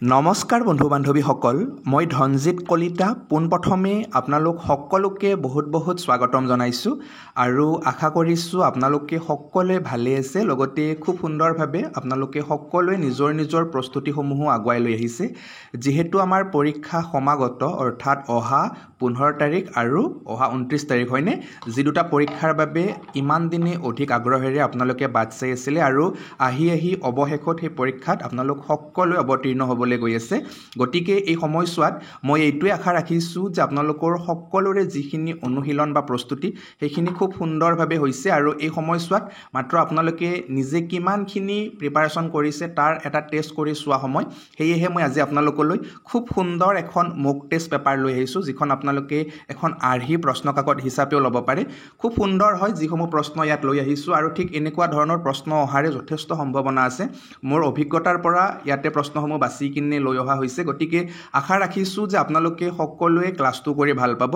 নমস্কাৰ বন্ধু বান্ধৱীসকল, মই ধনজিৎ কলিতা পোনপ্ৰথমে আপোনালোক সকলোকে বহুত স্বাগতম জনাইছোঁ আৰু আশা কৰিছোঁ আপোনালোকে সকলোৱে ভালে আছে। লগতে খুব সুন্দৰভাৱে আপোনালোকে সকলোৱে নিজৰ প্ৰস্তুতিসমূহো আগুৱাই লৈ আহিছে। যিহেতু আমাৰ পৰীক্ষা সমাগত, অৰ্থাৎ অহা 15 তাৰিখ আৰু অহা 29 তাৰিখ হয়নে, যি দুটা পৰীক্ষাৰ বাবে ইমান দিনে অধিক আগ্ৰহেৰে আপোনালোকে বাট চাই আছিলে আৰু আহি অৱশেষত সেই পৰীক্ষাত আপোনালোক সকলোৱে অৱতীৰ্ণ হ'বলৈ গৈ আছে। গতিকে এই সময়ছোৱাত মই এইটোৱে আশা ৰাখিছোঁ যে আপোনালোকৰ সকলোৰে যিখিনি অনুশীলন বা প্ৰস্তুতি সেইখিনি খুব সুন্দৰভাৱে হৈছে আৰু এই সময়ছোৱাত মাত্ৰ আপোনালোকে নিজে কিমানখিনি প্ৰিপাৰেশ্যন কৰিছে তাৰ এটা টেষ্ট কৰি চোৱা সময়। সেয়েহে মই আজি আপোনালোকলৈ খুব সুন্দৰ এখন মক টেষ্ট পেপাৰ লৈ আহিছোঁ, যিখন আপোনালোকে এখন আৰ্হি প্ৰশ্ন কাকত হিচাপেও ল'ব পাৰে। খুব সুন্দৰ হয় যিসমূহ প্ৰশ্ন ইয়াত লৈ আহিছোঁ আৰু ঠিক এনেকুৱা ধৰণৰ প্ৰশ্ন অহাৰে যথেষ্ট সম্ভাৱনা আছে। মোৰ অভিজ্ঞতাৰ পৰা ইয়াতে প্ৰশ্নসমূহ বাছি কিনে লৈ অহা হৈছে। গতিকে আশা ৰাখিছোঁ যে আপোনালোকে সকলোৱে ক্লাছটো কৰি ভাল পাব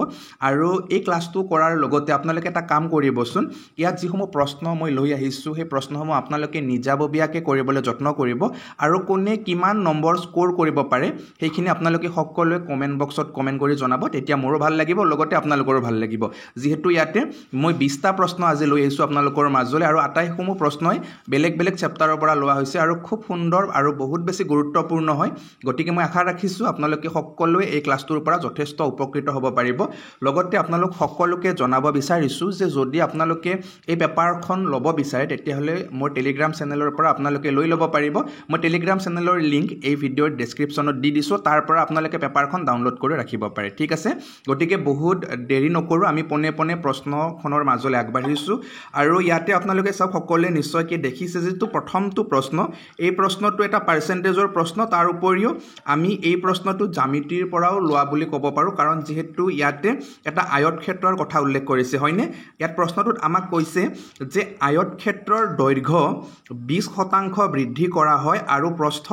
আৰু এই ক্লাছটো কৰাৰ লগতে আপোনালোকে এটা কাম কৰিবচোন, ইয়াত যিসমূহ প্ৰশ্ন মই লৈ আহিছোঁ সেই প্ৰশ্নসমূহ আপোনালোকে নিজাববীয়াকৈ কৰিবলৈ যত্ন কৰিব আৰু কোনে কিমান নম্বৰ স্ক'ৰ কৰিব পাৰে সেইখিনি আপোনালোকে সকলোৱে কমেণ্ট বক্সত কমেণ্ট কৰি জনাব। তেতিয়া মোৰো ভাল লাগিব, লগতে আপোনালোকৰো ভাল লাগিব। যিহেতু ইয়াতে মই 20টা প্ৰশ্ন আজি লৈ আহিছোঁ আপোনালোকৰ মাজলৈ আৰু আটাইসমূহ প্ৰশ্নই বেলেগ চেপ্টাৰৰ পৰা লোৱা হৈছে আৰু খুব সুন্দৰ আৰু বহুত বেছি গুৰুত্বপূৰ্ণ হয়। গতিকে মই আশা ৰাখিছোঁ আপোনালোকে সকলোৱে এই ক্লাছটোৰ পৰা যথেষ্ট উপকৃত হ'ব পাৰিব। লগতে আপোনালোক সকলোকে জনাব বিচাৰিছোঁ যে যদি আপোনালোকে এই পেপাৰখন ল'ব বিচাৰে তেতিয়াহ'লে মোৰ টেলিগ্ৰাম চেনেলৰ পৰা আপোনালোকে লৈ ল'ব পাৰিব। মই টেলিগ্ৰাম চেনেলৰ লিংক এই ভিডিঅ'ৰ ডেছক্ৰিপশ্যনত দি দিছোঁ, তাৰ পৰা আপোনালোকে পেপাৰখন ডাউনলোড কৰি ৰাখিব পাৰে। ঠিক আছে, গতিকে বহুত দেৰি নকৰোঁ, আমি পোনে প্ৰশ্নখনৰ মাজলৈ আগবাঢ়িছোঁ আৰু ইয়াতে আপোনালোকে চাওক, সকলোৱে নিশ্চয়কৈ দেখিছে যিটো প্ৰথমটো প্ৰশ্ন, এই প্ৰশ্নটো এটা পাৰ্চেণ্টেজৰ প্ৰশ্ন। তাৰ উপৰিও আমি এই প্ৰশ্নটো জ্যামিতিৰ পৰাও লোৱা বুলি ক'ব পাৰোঁ, কাৰণ যিহেতু ইয়াতে এটা আয়তক্ষেত্ৰৰ কথা উল্লেখ কৰিছে হয়নে। ইয়াত প্ৰশ্নটোত আমাক কৈছে যে আয়তক্ষেত্ৰৰ দৈৰ্ঘ্য 20% বৃদ্ধি কৰা হয় আৰু প্ৰস্থ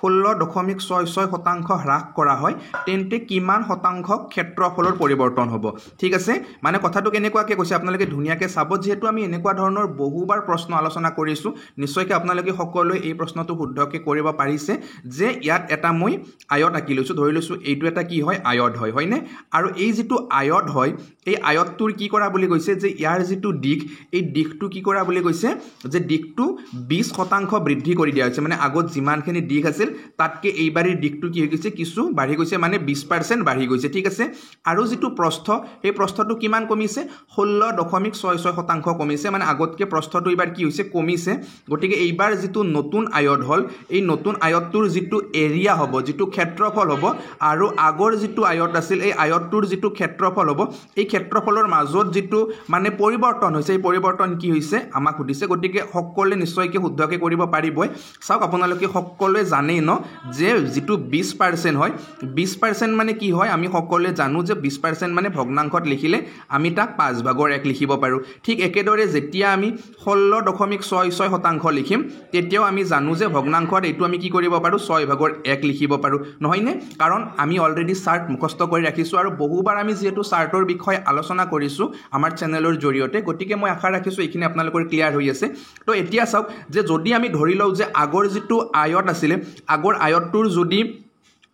16.66% হ্ৰাস কৰা হয়, তেন্তে কিমান শতাংশ ক্ষেত্ৰফলৰ পৰিৱৰ্তন হ'ব। ঠিক আছে, মানে কথাটো কেনেকুৱাকৈ কৈছে আপোনালোকে ধুনীয়াকৈ চাব। যিহেতু আমি এনেকুৱা ধৰণৰ বহুবাৰ প্ৰশ্ন আলোচনা কৰিছোঁ, নিশ্চয়কৈ আপোনালোকে সকলোৱে এই প্ৰশ্নটো শুদ্ধকৈ কৰিব পাৰিছে যে ইয়াত এটা মই আয়ত আঁকি লৈছোঁ, ধৰি লৈছোঁ এইটো এটা কি হয়, আয়ত হয় হয়নে। আৰু এই যিটো আয়ত হয়, এই আয়তটোৰ কি কৰা বুলি কৈছে যে ইয়াৰ যিটো দিশ, এই দিশটো কি কৰা বুলি কৈছে যে দিশটো 20% বৃদ্ধি কৰি দিয়া হৈছে। মানে আগত যিমানখিনি দিশ আছিল তাতকৈ এইবাৰৰ দিশটো কি হৈ গৈছে, কিছু বাঢ়ি গৈছে, মানে 20% বাঢ়ি গৈছে। ঠিক আছে, আৰু যিটো প্ৰস্থ, সেই প্ৰস্থটো কিমান কমিছে, 16.66% কমিছে, মানে আগতকৈ প্ৰস্থটো এইবাৰ কি হৈছে, কমিছে। গতিকে এইবাৰ যিটো নতুন আয়ত হ'ল, এই নতুন আয়তটোৰ যিটো এৰিয়া হ'ব, যিটো ক্ষেত্ৰফল হ'ব, আৰু আগৰ যিটো আয়ত আছিল এই আয়তটোৰ যিটো ক্ষেত্ৰফল হ'ব, এই ক্ষেত্ৰফলৰ মাজত যিটো মানে পৰিৱৰ্তন হৈছে, এই পৰিৱৰ্তন কি হৈছে আমাক সুধিছে। গতিকে সকলোৱে নিশ্চয়কৈ শুদ্ধকৈ কৰিব পাৰিবই। চাওক, আপোনালোকে সকলোৱে জানেই ন যে যিটো 20% হয়, 20% মানে কি হয়, আমি সকলোৱে জানো যে 20% মানে ভগ্নাংশত লিখিলে আমি তাক 5/1 লিখিব পাৰোঁ। ঠিক একেদৰে যেতিয়া আমি 16.66% লিখিম তেতিয়াও আমি জানো যে ভগ্নাংশত এইটো আমি কি কৰিব পাৰোঁ, 6/1 লিখিব পাৰোঁ নহয়নে। কাৰণ আমি অলৰেডি চাৰ্ট মুখস্থ কৰি ৰাখিছোঁ আৰু বহুবাৰ আমি যিহেতু চাৰ্টৰ বিষয়ে আলোচনা কৰিছোঁ আমাৰ চেনেলৰ জৰিয়তে, গতিকে মই আশা ৰাখিছোঁ এইখিনি আপোনালোকৰ ক্লিয়াৰ হৈ আছে। তো এতিয়া চাওক যে যদি আমি ধৰি লওঁ যে আগৰ যিটো আয়ত আছিলে, আগৰ আয়তটোৰ যদি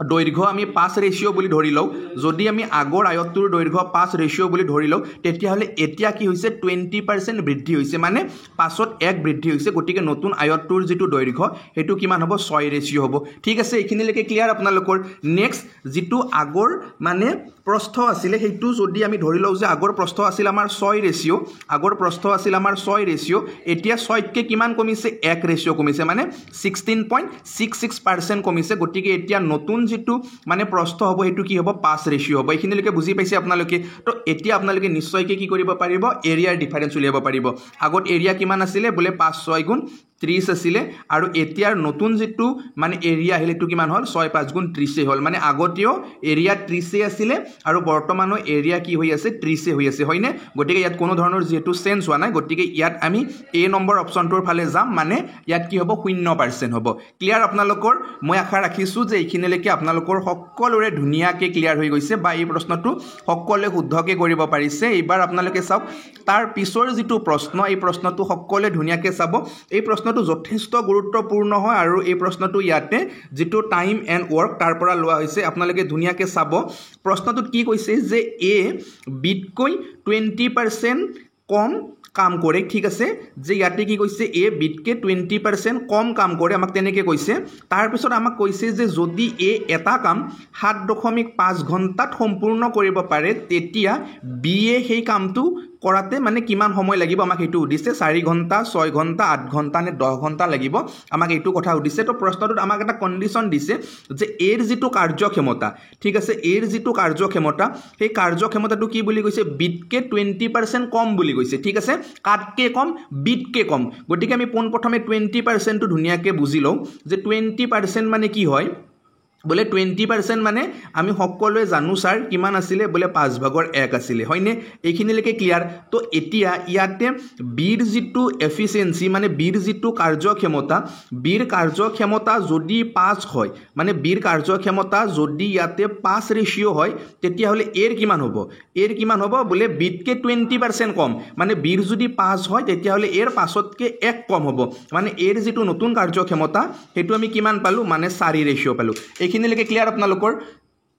দৈৰ্ঘ্য আমি 5 বুলি ধৰি লওঁ, যদি আমি আগৰ আয়তটোৰ দৈৰ্ঘ্য 5 বুলি ধৰি লওঁ, তেতিয়াহ'লে এতিয়া কি হৈছে, 20% বৃদ্ধি হৈছে, মানে 5/1 বৃদ্ধি হৈছে। গতিকে নতুন আয়তটোৰ যিটো দৈৰ্ঘ্য সেইটো কিমান হ'ব, 6 হ'ব। ঠিক আছে, এইখিনিলৈকে ক্লিয়াৰ আপোনালোকৰ। নেক্সট যিটো আগৰ মানে প্ৰস্থ আছিলে, সেইটো যদি আমি ধৰি লওঁ যে আগৰ প্ৰস্থ আছিল আমাৰ 6, আগৰ প্ৰস্থ আছিল আমাৰ 6, এতিয়া 6তকৈ কিমান কমিছে, 1 কমিছে, মানে 16.66% কমিছে। গতিকে এতিয়া নতুন যিটো মানে প্ৰস্থ হ'ব সেইটো কি হ'ব, 5 হ'ব। এইখিনিলৈকে বুজি পাইছে আপোনালোকে। তো এতিয়া আপোনালোকে নিশ্চয়কৈ কি কৰিব পাৰিব, এৰিয়াৰ ডিফাৰেঞ্চ উলিয়াব পাৰিব। আগত এৰিয়া কিমান আছিলে, বোলে 5×6 = 30 আছিলে, আৰু এতিয়াৰ নতুন যিটো মানে এৰিয়া আহিলে এইটো কিমান হ'ল, 6×5 = 30 হ'ল। মানে আগতেও এৰিয়া 30 আছিলে আৰু বৰ্তমানো এৰিয়া কি হৈ আছে, 30 হৈ আছে হয়নে। গতিকে ইয়াত কোনো ধৰণৰ যিহেতু চেঞ্জ হোৱা নাই, গতিকে ইয়াত আমি এ নম্বৰ অপশ্যনটোৰ ফালে যাম, মানে ইয়াত কি হ'ব, 0% হ'ব। ক্লিয়াৰ আপোনালোকৰ। মই আশা ৰাখিছোঁ যে এইখিনিলৈকে আপোনালোকৰ সকলোৰে ধুনীয়াকৈ ক্লিয়াৰ হৈ গৈছে বা এই প্ৰশ্নটো সকলোৱে শুদ্ধকৈ কৰিব পাৰিছে। এইবাৰ আপোনালোকে চাওক তাৰ পিছৰ যিটো প্ৰশ্ন, এই প্ৰশ্নটো সকলোৱে ধুনীয়াকৈ চাব। এই প্ৰশ্ন প্ৰশ্নটো যথেষ্ট গুৰুত্বপূৰ্ণ হয় আৰু এই প্ৰশ্নটো ইয়াতে যেটো টাইম এণ্ড ৱৰ্ক তাৰ পৰা লোৱা হৈছে আপোনালোকে ধুনীয়াকৈ চাব প্ৰশ্নটোত কি কৈছে যে এ বিতকৈ 20% কম কাম কৰে ঠিক আছে যে ইয়াতে কি কৈছে এ বিতকে 20% কম কাম কৰে আমাক তেনেকৈ কৈছে তাৰ পিছত আমাক কৈছে যে যদি এ এটা কাম 7.5 ঘণ্টাত সম্পূৰ্ণ কৰিব পাৰে তেতিয়া বি এ সেই কামটো কৰাতে মানে কিমান সময় লাগিব আমাক এইটো উদিছে 4 ঘণ্টা 6 ঘণ্টা 8 ঘণ্টা নে 10 ঘণ্টা লাগিব আমাক এইটো কথা উদিছে তো প্ৰশ্নটোত আমাক এটা কন্ডিশন দিছে যে এৰ যেটো কাৰ্যক্ষমতা ঠিক আছে এৰ যেটো কাৰ্যক্ষমতা সেই কাৰ্যক্ষমতাটো কি বুলি কৈছে বিতকে 20% কম বুলি কৈছে ঠিক আছে কাটকে কম বিতকে কম গতিকে আমি পোন প্ৰথমে 20% টো ধুনীয়াকৈ বুজি লওঁ যে 20% মানে কি হয় बोले 20% माने आमी সকলোৱে জানো স্যার কিমান আছিল बोले 5/1 আছিল হয়নে এইখিনিলৈকে ক্লিয়ার তো এতিয়া ইয়াতে বিৰ যেটো এফিসিয়েন্সি মানে বিৰ যেটো কাৰ্যক্ষমতা যদি 5 হয় মানে বিৰ কাৰ্যক্ষমতা যদি ইয়াতে 5 ৰেশিও হয় তেতিয়া হলে এৰ কিমান হ'ব बोले বিতকে 20% কম মানে বিৰ যদি 5 হয় তেতিয়া হলে এৰ 5তকে 1 কম হ'ব মানে এৰ যেটো নতুন কাৰ্যক্ষমতা হেতু আমি কিমান পালো মানে 4 ৰেশিও পালো এইখিনিলৈকে ক্লিয়াৰ আপোনালোকৰ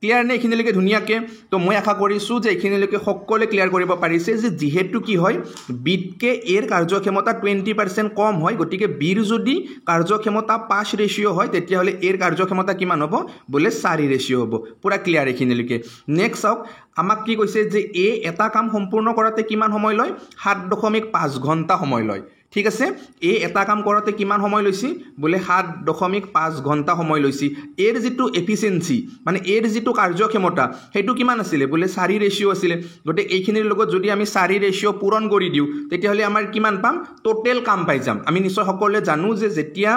ক্লিয়াৰ নে এইখিনিলৈকে ধুনীয়াকে তো মই আশা কৰিছো যে এইখিনিলৈকে সকলোৱে ক্লিয়াৰ কৰিব পাৰিছে যে যেহেতু কি হয় বিতকে এৰ কাৰ্যক্ষমতা 20% কম হয় গতিকে বিৰ যদি কাৰ্যক্ষমতা 5 ৰেশিও হয় তেতিয়া হলে এৰ কাৰ্যক্ষমতা কিমান হ'ব बोले 4 ৰেশিও হ'ব পুৰা ক্লিয়াৰ এইখিনিলৈকে নেক্সট আওক আমাক কি কৈছে যে এ এটা কাম সম্পূৰ্ণ কৰাতে কিমান সময় লয় 7.5 ঘণ্টা সময় লয় ঠিক আছে এ এটা কাম কৰাতে কিমান সময় লৈছি बोले 7.5 ঘণ্টা সময় লৈছি এৰ যেটো এফিসিয়েন্সি মানে এৰ যেটো কাৰ্যক্ষমতা হেতু কিমান আছিল बोले 4 ৰেশিও আছিল গতে এইখিনিৰ লগত যদি আমি 4 ৰেশিও পূৰণ কৰি দিও তেতিয়া হলে আমাৰ কিমান পাম টোটাল কাম পাই যাম আমি নিশ্চয় সকলোৱে জানো যে যেতিয়া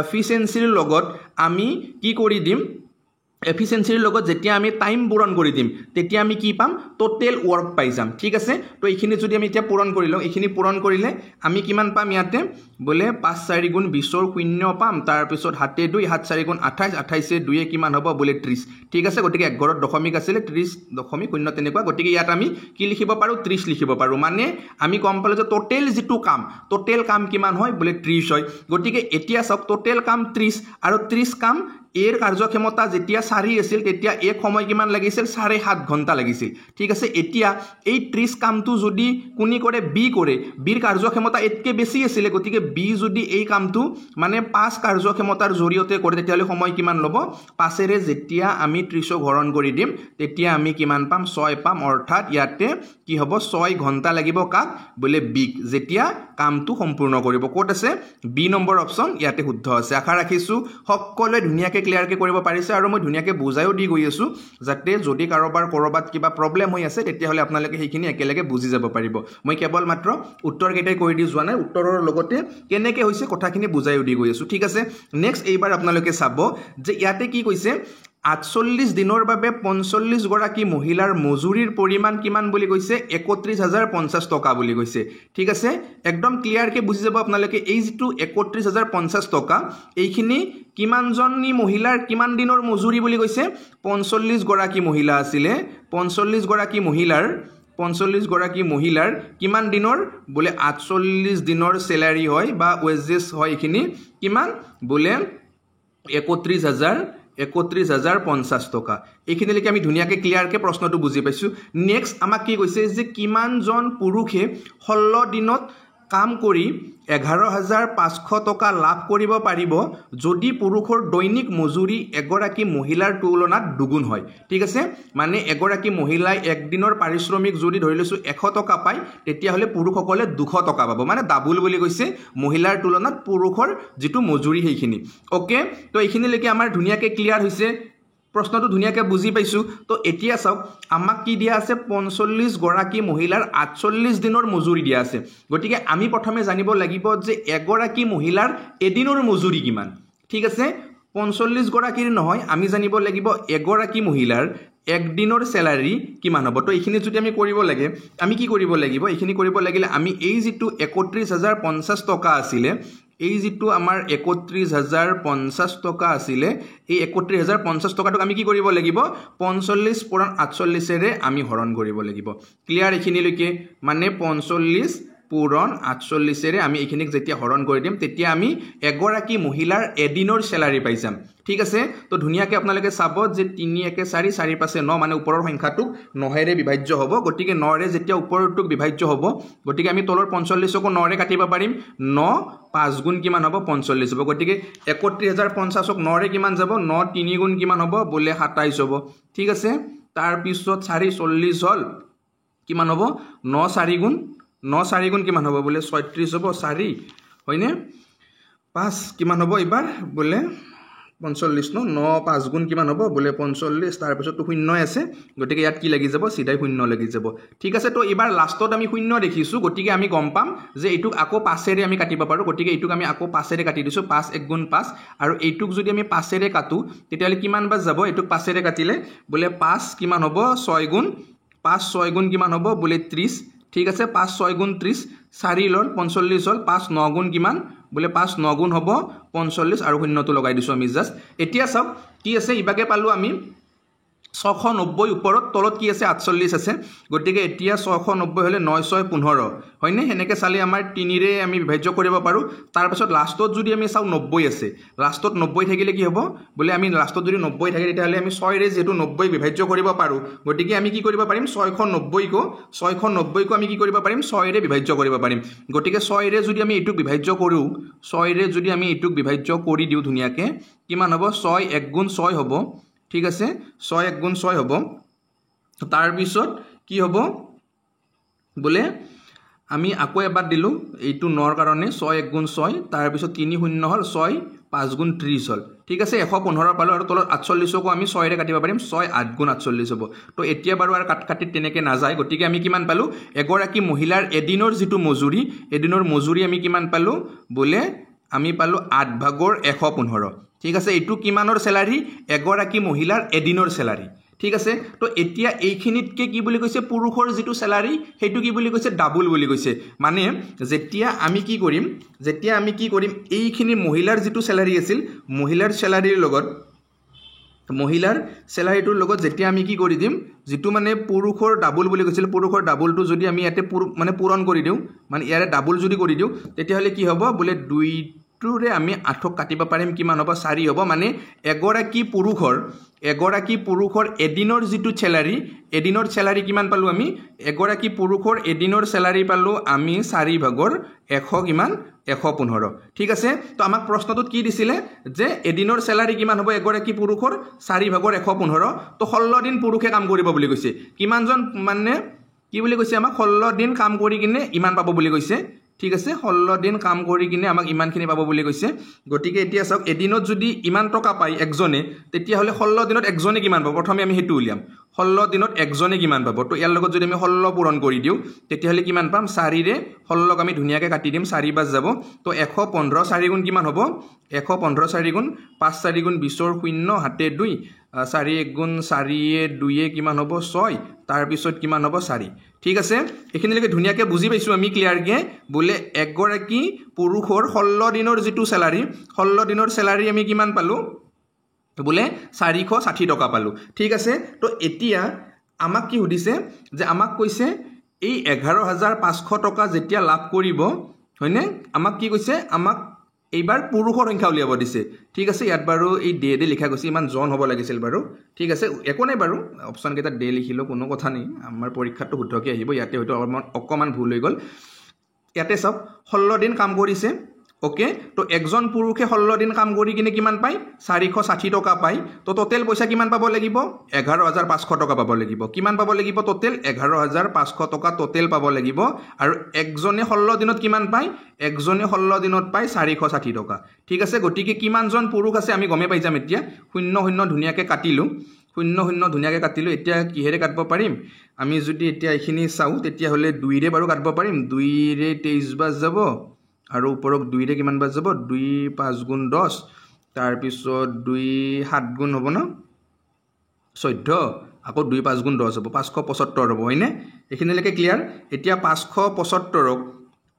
এফিসিয়েন্সিৰ লগত আমি কি কৰি দিম এফিসিয়েন্সিৰ লগত যেতিয়া আমি টাইম পূৰণ কৰি দিম তেতিয়া আমি কি পাম টোটাল ওয়াৰ্ক পাই যাম ঠিক আছে তো এইখিনি যদি আমি এতিয়া পূৰণ কৰি লওঁ এইখিনি পূৰণ কৰিলে আমি কিমান পাম ইয়াতে बोले 5 4 গুণ 20 ৰ 0 পাম তাৰ পিছত 7 2 7 4 গুণ 28 28 2 কিমান হ'ব बोले 30 ঠিক আছে গতিকে এক ঘৰত দশমিক আছিল 30.0 তেনেকুৱা গতিকে ইয়াত আমি কি লিখিব পাৰো 30 লিখিব পাৰো মানে আমি কম পালো যে টোটাল যেটো কাম কিমান হয় बोले 30 হয় গতিকে এতিয়া সব টোটাল কাম 30 আৰু 30 কাম এৰ কাৰ্যক্ষমতা যেতিয়া 4 আছিল তেতিয়া এক সময় কিমান লাগিছিল 7.5 ঘণ্টা লাগিছিল ঠিক আছে এতিয়া এই 30 কামটো যদি কোনি কৰে বি কৰে বিৰ কাৰ্যক্ষমতা এতকে বেছি আছিল গতিকে বি যদি এই কামটো মানে 5 কাৰ্যক্ষমতাৰ জৰিয়তে কৰে তেতিয়া সময় কিমান লব 5 এৰে যেতিয়া আমি 30 হৰণ কৰি দিম তেতিয়া আমি কিমান পাম 6 পাম অৰ্থাৎ ইয়াতে কি হ'ব 6 ঘণ্টা লাগিব কাক बोले বি যেতিয়া কামটো সম্পূৰ্ণ কৰিব কোট আছে বি নম্বৰ অপচন ইয়াতে শুদ্ধ আছে আশা ৰাখিছো সকলোৱে ধুনীয়াকৈ ক্লিয়াৰকে কৰিব পাৰিছে আৰু মই ধুনীয়াকৈ বুজাইও দি গৈ আছো যাতে যদি কাৰোবাৰ কৰবাত কিবা প্ৰবলেম হৈ আছে তেতিয়া হলে আপোনালোকে সেইখিনি একেলগে বুজি যাব পাৰিব মই কেৱল মাত্ৰ উত্তৰ কেইটাই কৈ দি যোৱা নাই উত্তৰৰ লগতে কেনেকৈ হৈছে কথাখিনি বুজাইও দি গৈ আছো ঠিক আছে নেক্সট এইবাৰ আপোনালোকে চাব যে ইয়াতে কি কৈছে 48 দিনৰ বাবে 45 গৰাকী মহিলাৰ মজুৰীৰ পৰিমাণ কিমান বুলি কৈছে 31050 টকা বুলি কৈছে ঠিক আছে একদম ক্লিয়াৰকে বুজি যাব আপোনালোকে এই যেটো 31050 টকা এইখিনি কিমানজনী মহিলাৰ কিমান দিনৰ মজুৰী বুলি কৈছে 45 গৰাকী মহিলা আছিল 45 গৰাকী মহিলাৰ কিমান দিনৰ बोले 48 দিনৰ স্যালাৰি হয় বা ওয়েজেস হয় এখিনি কিমান बोले 31050 টকা এইখিনিলৈকে আমি ধুনীয়াকৈ ক্লিয়াৰকে প্ৰশ্নটো বুজি পাইছো নেক্সট আমাক কি কৈছে যে কিমানজন পুৰুষে 16 দিনত কাম কৰি 11500 টকা লাভ কৰিব পাৰিব যদি পুৰুষৰ দৈনিক মজুৰি এগৰাকী মহিলাৰ তুলনাত দুগুণ হয় ঠিক আছে মানে এগৰাকী মহিলাই এক দিনৰ পাৰিশ্ৰমিক যদি ধৰি লৈছো 100 টকা পায় তেতিয়া হলে পুৰুষসকলে 200 টকা পাব মানে ডাবল বুলি কৈছে মহিলাৰ তুলনাত পুৰুষৰ যেটো মজুৰি সেইখিনি ওকে তো এইখিনিলৈকে আমাৰ ধুনীয়াকৈ ক্লিয়াৰ হৈছে প্ৰশ্নটো ধুনীয়াকৈ বুজি পাইছো তো এতিয়া চাওক আমাক কি দিয়া আছে 45 গৰাকী মহিলাৰ 48 দিনৰ মজুৰি দিয়া আছে গতিকে আমি প্ৰথমে জানিব লাগিব যে এগৰাকী মহিলাৰ এদিনৰ মজুৰি কিমান ঠিক আছে 45 গৰাকীৰ নহয় আমি জানিব লাগিব এগৰাকী মহিলাৰ এক দিনৰ স্যালাৰি কিমান হ'ব তো এইখিনি যদি আমি কৰিব লাগে আমি কি কৰিব লাগিব এইখিনি কৰিব লাগিলে আমি এই যেটো 31050 টকা আছিল এই যেটো আমাৰ 31050 টকা আছিল এই 31050 টকাটো আমি কি কৰিব লাগিব 45 * 48 এৰে আমি হৰণ কৰিব লাগিব ক্লিয়াৰ এইখিনিলৈকে মানে 45 পূৰণ 48ৰে আমি এইখিনিক যেতিয়া হৰণ কৰি দিম তেতিয়া আমি এগৰাকী মহিলাৰ এদিনৰ স্যালাৰি পাই যাম ঠিক আছে তো ধুনিয়াকে আপোনালোকে চাব যে 3 1 4 4 5 9 মানে ওপৰৰ সংখ্যাটো 9ৰে বিভাজ্য হ'ব গতিকে 9ৰে যেতিয়া ওপৰটোক বিভাজ্য হ'ব গতিকে আমি তলৰ 45কো 9ৰে কাটিব পাৰিম 9 5 গুণ কিমান হ'ব 45 হ'ব গতিকে 31050ক 9ৰে কিমান যাব 9 3 গুণ কিমান হ'ব বোলে 27 হ'ব ঠিক আছে তাৰ পিছত 440 হল কিমান হ'ব 9 4 গুণ 9 4 গুণ কিমান হ'ব বোলে 36 হ'ব 4 হয়নে 5 কিমান হ'ব এবাৰ বোলে 45 9 5 গুণ কিমান হ'ব বোলে 45 তাৰ পিছত তো শূন্য আছে গতিকে ইয়াত কি লাগি যাব সিধাই শূন্য লাগি যাব ঠিক আছে তো এবাৰ লাষ্টত আমি শূন্য দেখিছো গতিকে আমি গম পাম যে এইটুক আকৌ 5ৰে আমি কাটিব পাৰো গতিকে এইটুক আমি আকৌ 5ৰে কাটি দিছো 5 1 গুণ 5 আৰু এইটুক যদি আমি 5ৰে কাটো তেতিয়ালে কিমান বাৰ যাব এইটুক 5ৰে কাটিলে বোলে 5 কিমান হ'ব 6 গুণ 5 6 গুণ কিমান হ'ব বোলে 30 ঠিক আছে 5 6 গুণ 30 4 লল 45 হল 5 9 গুণ কিমান বোলে 5 9 গুণ হ'ব 45 আৰু শূন্যটো লগাই দিছো আমি জাস্ট এতিয়া সব কি আছে ইবাকে পালো আমি 690 ওপৰত তলত কি আছে 48 আছে গতিকে এতিয়া 690 হলে 9 6 15 হয়নে হেনেকে চালি আমাৰ 3 ৰে আমি বিভাজ্য কৰিব পাৰো তাৰ পিছত লাষ্টত যদি আমি চাও 90 আছে লাষ্টত 90 থাকিলে কি হ'ব বলে আমি লাষ্টত যদি 90 থাকে তেতিয়ালে আমি 6 ৰে যেটো 90 বিভাজ্য কৰিব পাৰো গতিকে আমি কি কৰিব পাৰিম 690 কো আমি কি কৰিব পাৰিম 6 ৰে বিভাজ্য কৰিব পাৰিম গতিকে 6 ৰে যদি আমি এটুক বিভাজ্য কৰো 6 ৰে যদি আমি এটুক বিভাজ্য কৰি দিও ধুনিয়াকে কিমান হ'ব 6 1 গুণ 6 হ'ব ঠিক আছে 6 1 গুণ 6 হ'ব তাৰ পিছত কি হ'ব বলে আমি আকৌ এবাৰ দিলু এইটো 9 ৰ কাৰণে 6 1 গুণ 6 তাৰ পিছত 3 0 হল 6 5 গুণ 30 হল ঠিক আছে 115 পালো আৰু তলত 48 কো আমি 6 ৰে কাটিব পাৰিম 6 8 গুণ 48 হ'ব তো এতিয়া বাৰু আৰু কাটি তেনেকে না যায় গতিকে আমি কিমান পালো এগৰাকী মহিলাৰ এদিনৰ যেটো মজুৰি এদিনৰ মজুৰি আমি কিমান পালো বলে আমি পালো 8 ভাগৰ 115 ঠিক আছে এইটো কিমানৰ স্যালাৰি এগৰাকী মহিলাৰ এদিনৰ স্যালাৰি ঠিক আছে তো এতিয়া এইখিনিতকে কি বুলি কৈছে পুৰুষৰ যেটো স্যালাৰি হেতু কি বুলি কৈছে ডাবল বুলি কৈছে মানে যেতিয়া আমি কি কৰিম এইখিনি মহিলাৰ যেটো স্যালাৰি আছিল মহিলাৰ স্যালাৰিৰ লগত মহিলাৰ স্যালাৰিটোৰ লগত যেতিয়া আমি কি কৰি দিম যেটো মানে পুৰুষৰ ডাবল বুলি কৈছিল পুৰুষৰ ডাবলটো যদি আমি ইয়াতে মানে পূৰণ কৰি দিও মানে ইয়াৰে ডাবল যদি কৰি দিও তেতিয়া হলে কি হ'ব বলে 2 ৰে আমি 8ক কাটিব পাৰিম কিমান হ'ব 4 হ'ব মানে এগৰাকী পুৰুষৰ এদিনৰ যেটো স্যালাৰি কিমান পালো আমি এগৰাকী পুৰুষৰ এদিনৰ স্যালাৰি পালো আমি 4 ভাগৰ 100 কিমান 115 ঠিক আছে তো আমাক প্ৰশ্নটোত কি দিছিলে যে এদিনৰ স্যালাৰি কিমান হ'ব এগৰাকী পুৰুষৰ 4 ভাগৰ 115 তো 16 দিন পুৰুষে কাম কৰিব বুলি কৈছে কিমানজন মানে কি বুলি কৈছে আমাক 16 দিন কাম কৰি কিনে ইমান পাব বুলি কৈছে ঠিক আছে 16 দিন কাম কৰি কিনে আমাক ইমানখিনি পাব বুলি কৈছে গতিকে এতিয়া সব এদিনত যদি ইমান টকা পাই একজনে তেতিয়া হলে 16 দিনত একজনে কিমান পাব প্ৰথমে আমি হেতু উলিয়াম 16 দিনত একজনে কিমান পাব তো ইয়াৰ লগত যদি আমি 16 পূৰণ কৰি দিও তেতিয়া হলে কিমান পাম 4 ৰে 16 আমি ধুনিয়াকে কাটি দিম 4 বাজ যাব তো 115 4 গুণ কিমান হ'ব 115 4 গুণ 5 4 গুণ 20 ৰ 0 হাতে 2 4 1 গুণ 4 এ 2 এ কিমান হ'ব 6 তাৰ পিছত কিমান হ'ব 4 ঠিক আছে এখিনিলৈকে ধুনিয়াকে বুজি পাইছো আমি ক্লিয়াৰকে বলে একগৰাকী পুৰুষৰ 16 দিনৰ যেটো স্যালাৰি 16 দিনৰ স্যালাৰি আমি কিমান পালো বলে 460 টকা পালো ঠিক আছে তো এতিয়া আমাক কি সুধিছে যে আমাক কৈছে এই 11500 টকা যেতিয়া লাভ কৰিব হয়নে আমাক কি কৈছে আমাক এইবাৰ পুৰুষৰ সংখ্যা উলিয়াব দিছে ঠিক আছে ইয়াত বাৰু এই ডে লিখা গৈছে ইমান জন হ'ব লাগিছিল বাৰু ঠিক আছে একো নাই বাৰু অপচন কেইটা ডে লিখিলো কোনো কথা নাই আমাৰ পৰীক্ষাটো শুদ্ধকৈ আহিব ইয়াতে হয়তো অকমান ভুল হৈ গল ইয়াতে সব 16 দিন কাম কৰিছে ওকে তো একজন পুৰুষে 16 দিন কাম কৰি কিনে কিমান পায় 460 টকা পায় তো টোটাল পইচা কিমান পাব লাগিব 11500 টকা পাব লাগিব কিমান পাব লাগিব টোটাল 11500 টকা টোটাল পাব লাগিব আৰু একজনে 16 দিনত কিমান পায় একজনে 16 দিনত পায় 460 টকা ঠিক আছে গতিকে কিমানজন পুৰুষ আছে আমি গমে পাই যাম এতিয়া 00 ধুনিয়াকে কাটিলো 00 ধুনিয়াকে কাটিলো এতিয়া কিহেৰে কাটব পাৰিম আমি যদি এতিয়া এখিনি চাও তেতিয়া হলে 2 ৰে বাৰু কাটব পাৰিম 2 ৰে 23 বাজ যাব আৰু ওপৰক 2 ৰে কিমান বাজ যাব 2 5 গুণ 10 তাৰ পিছত 2 7 গুণ হ'ব ন 14 আকৌ 2 5 গুণ 10 হ'ব 575 হ'ব হয়নে এখিনিলৈকে ক্লিয়াৰ এতিয়া 575ক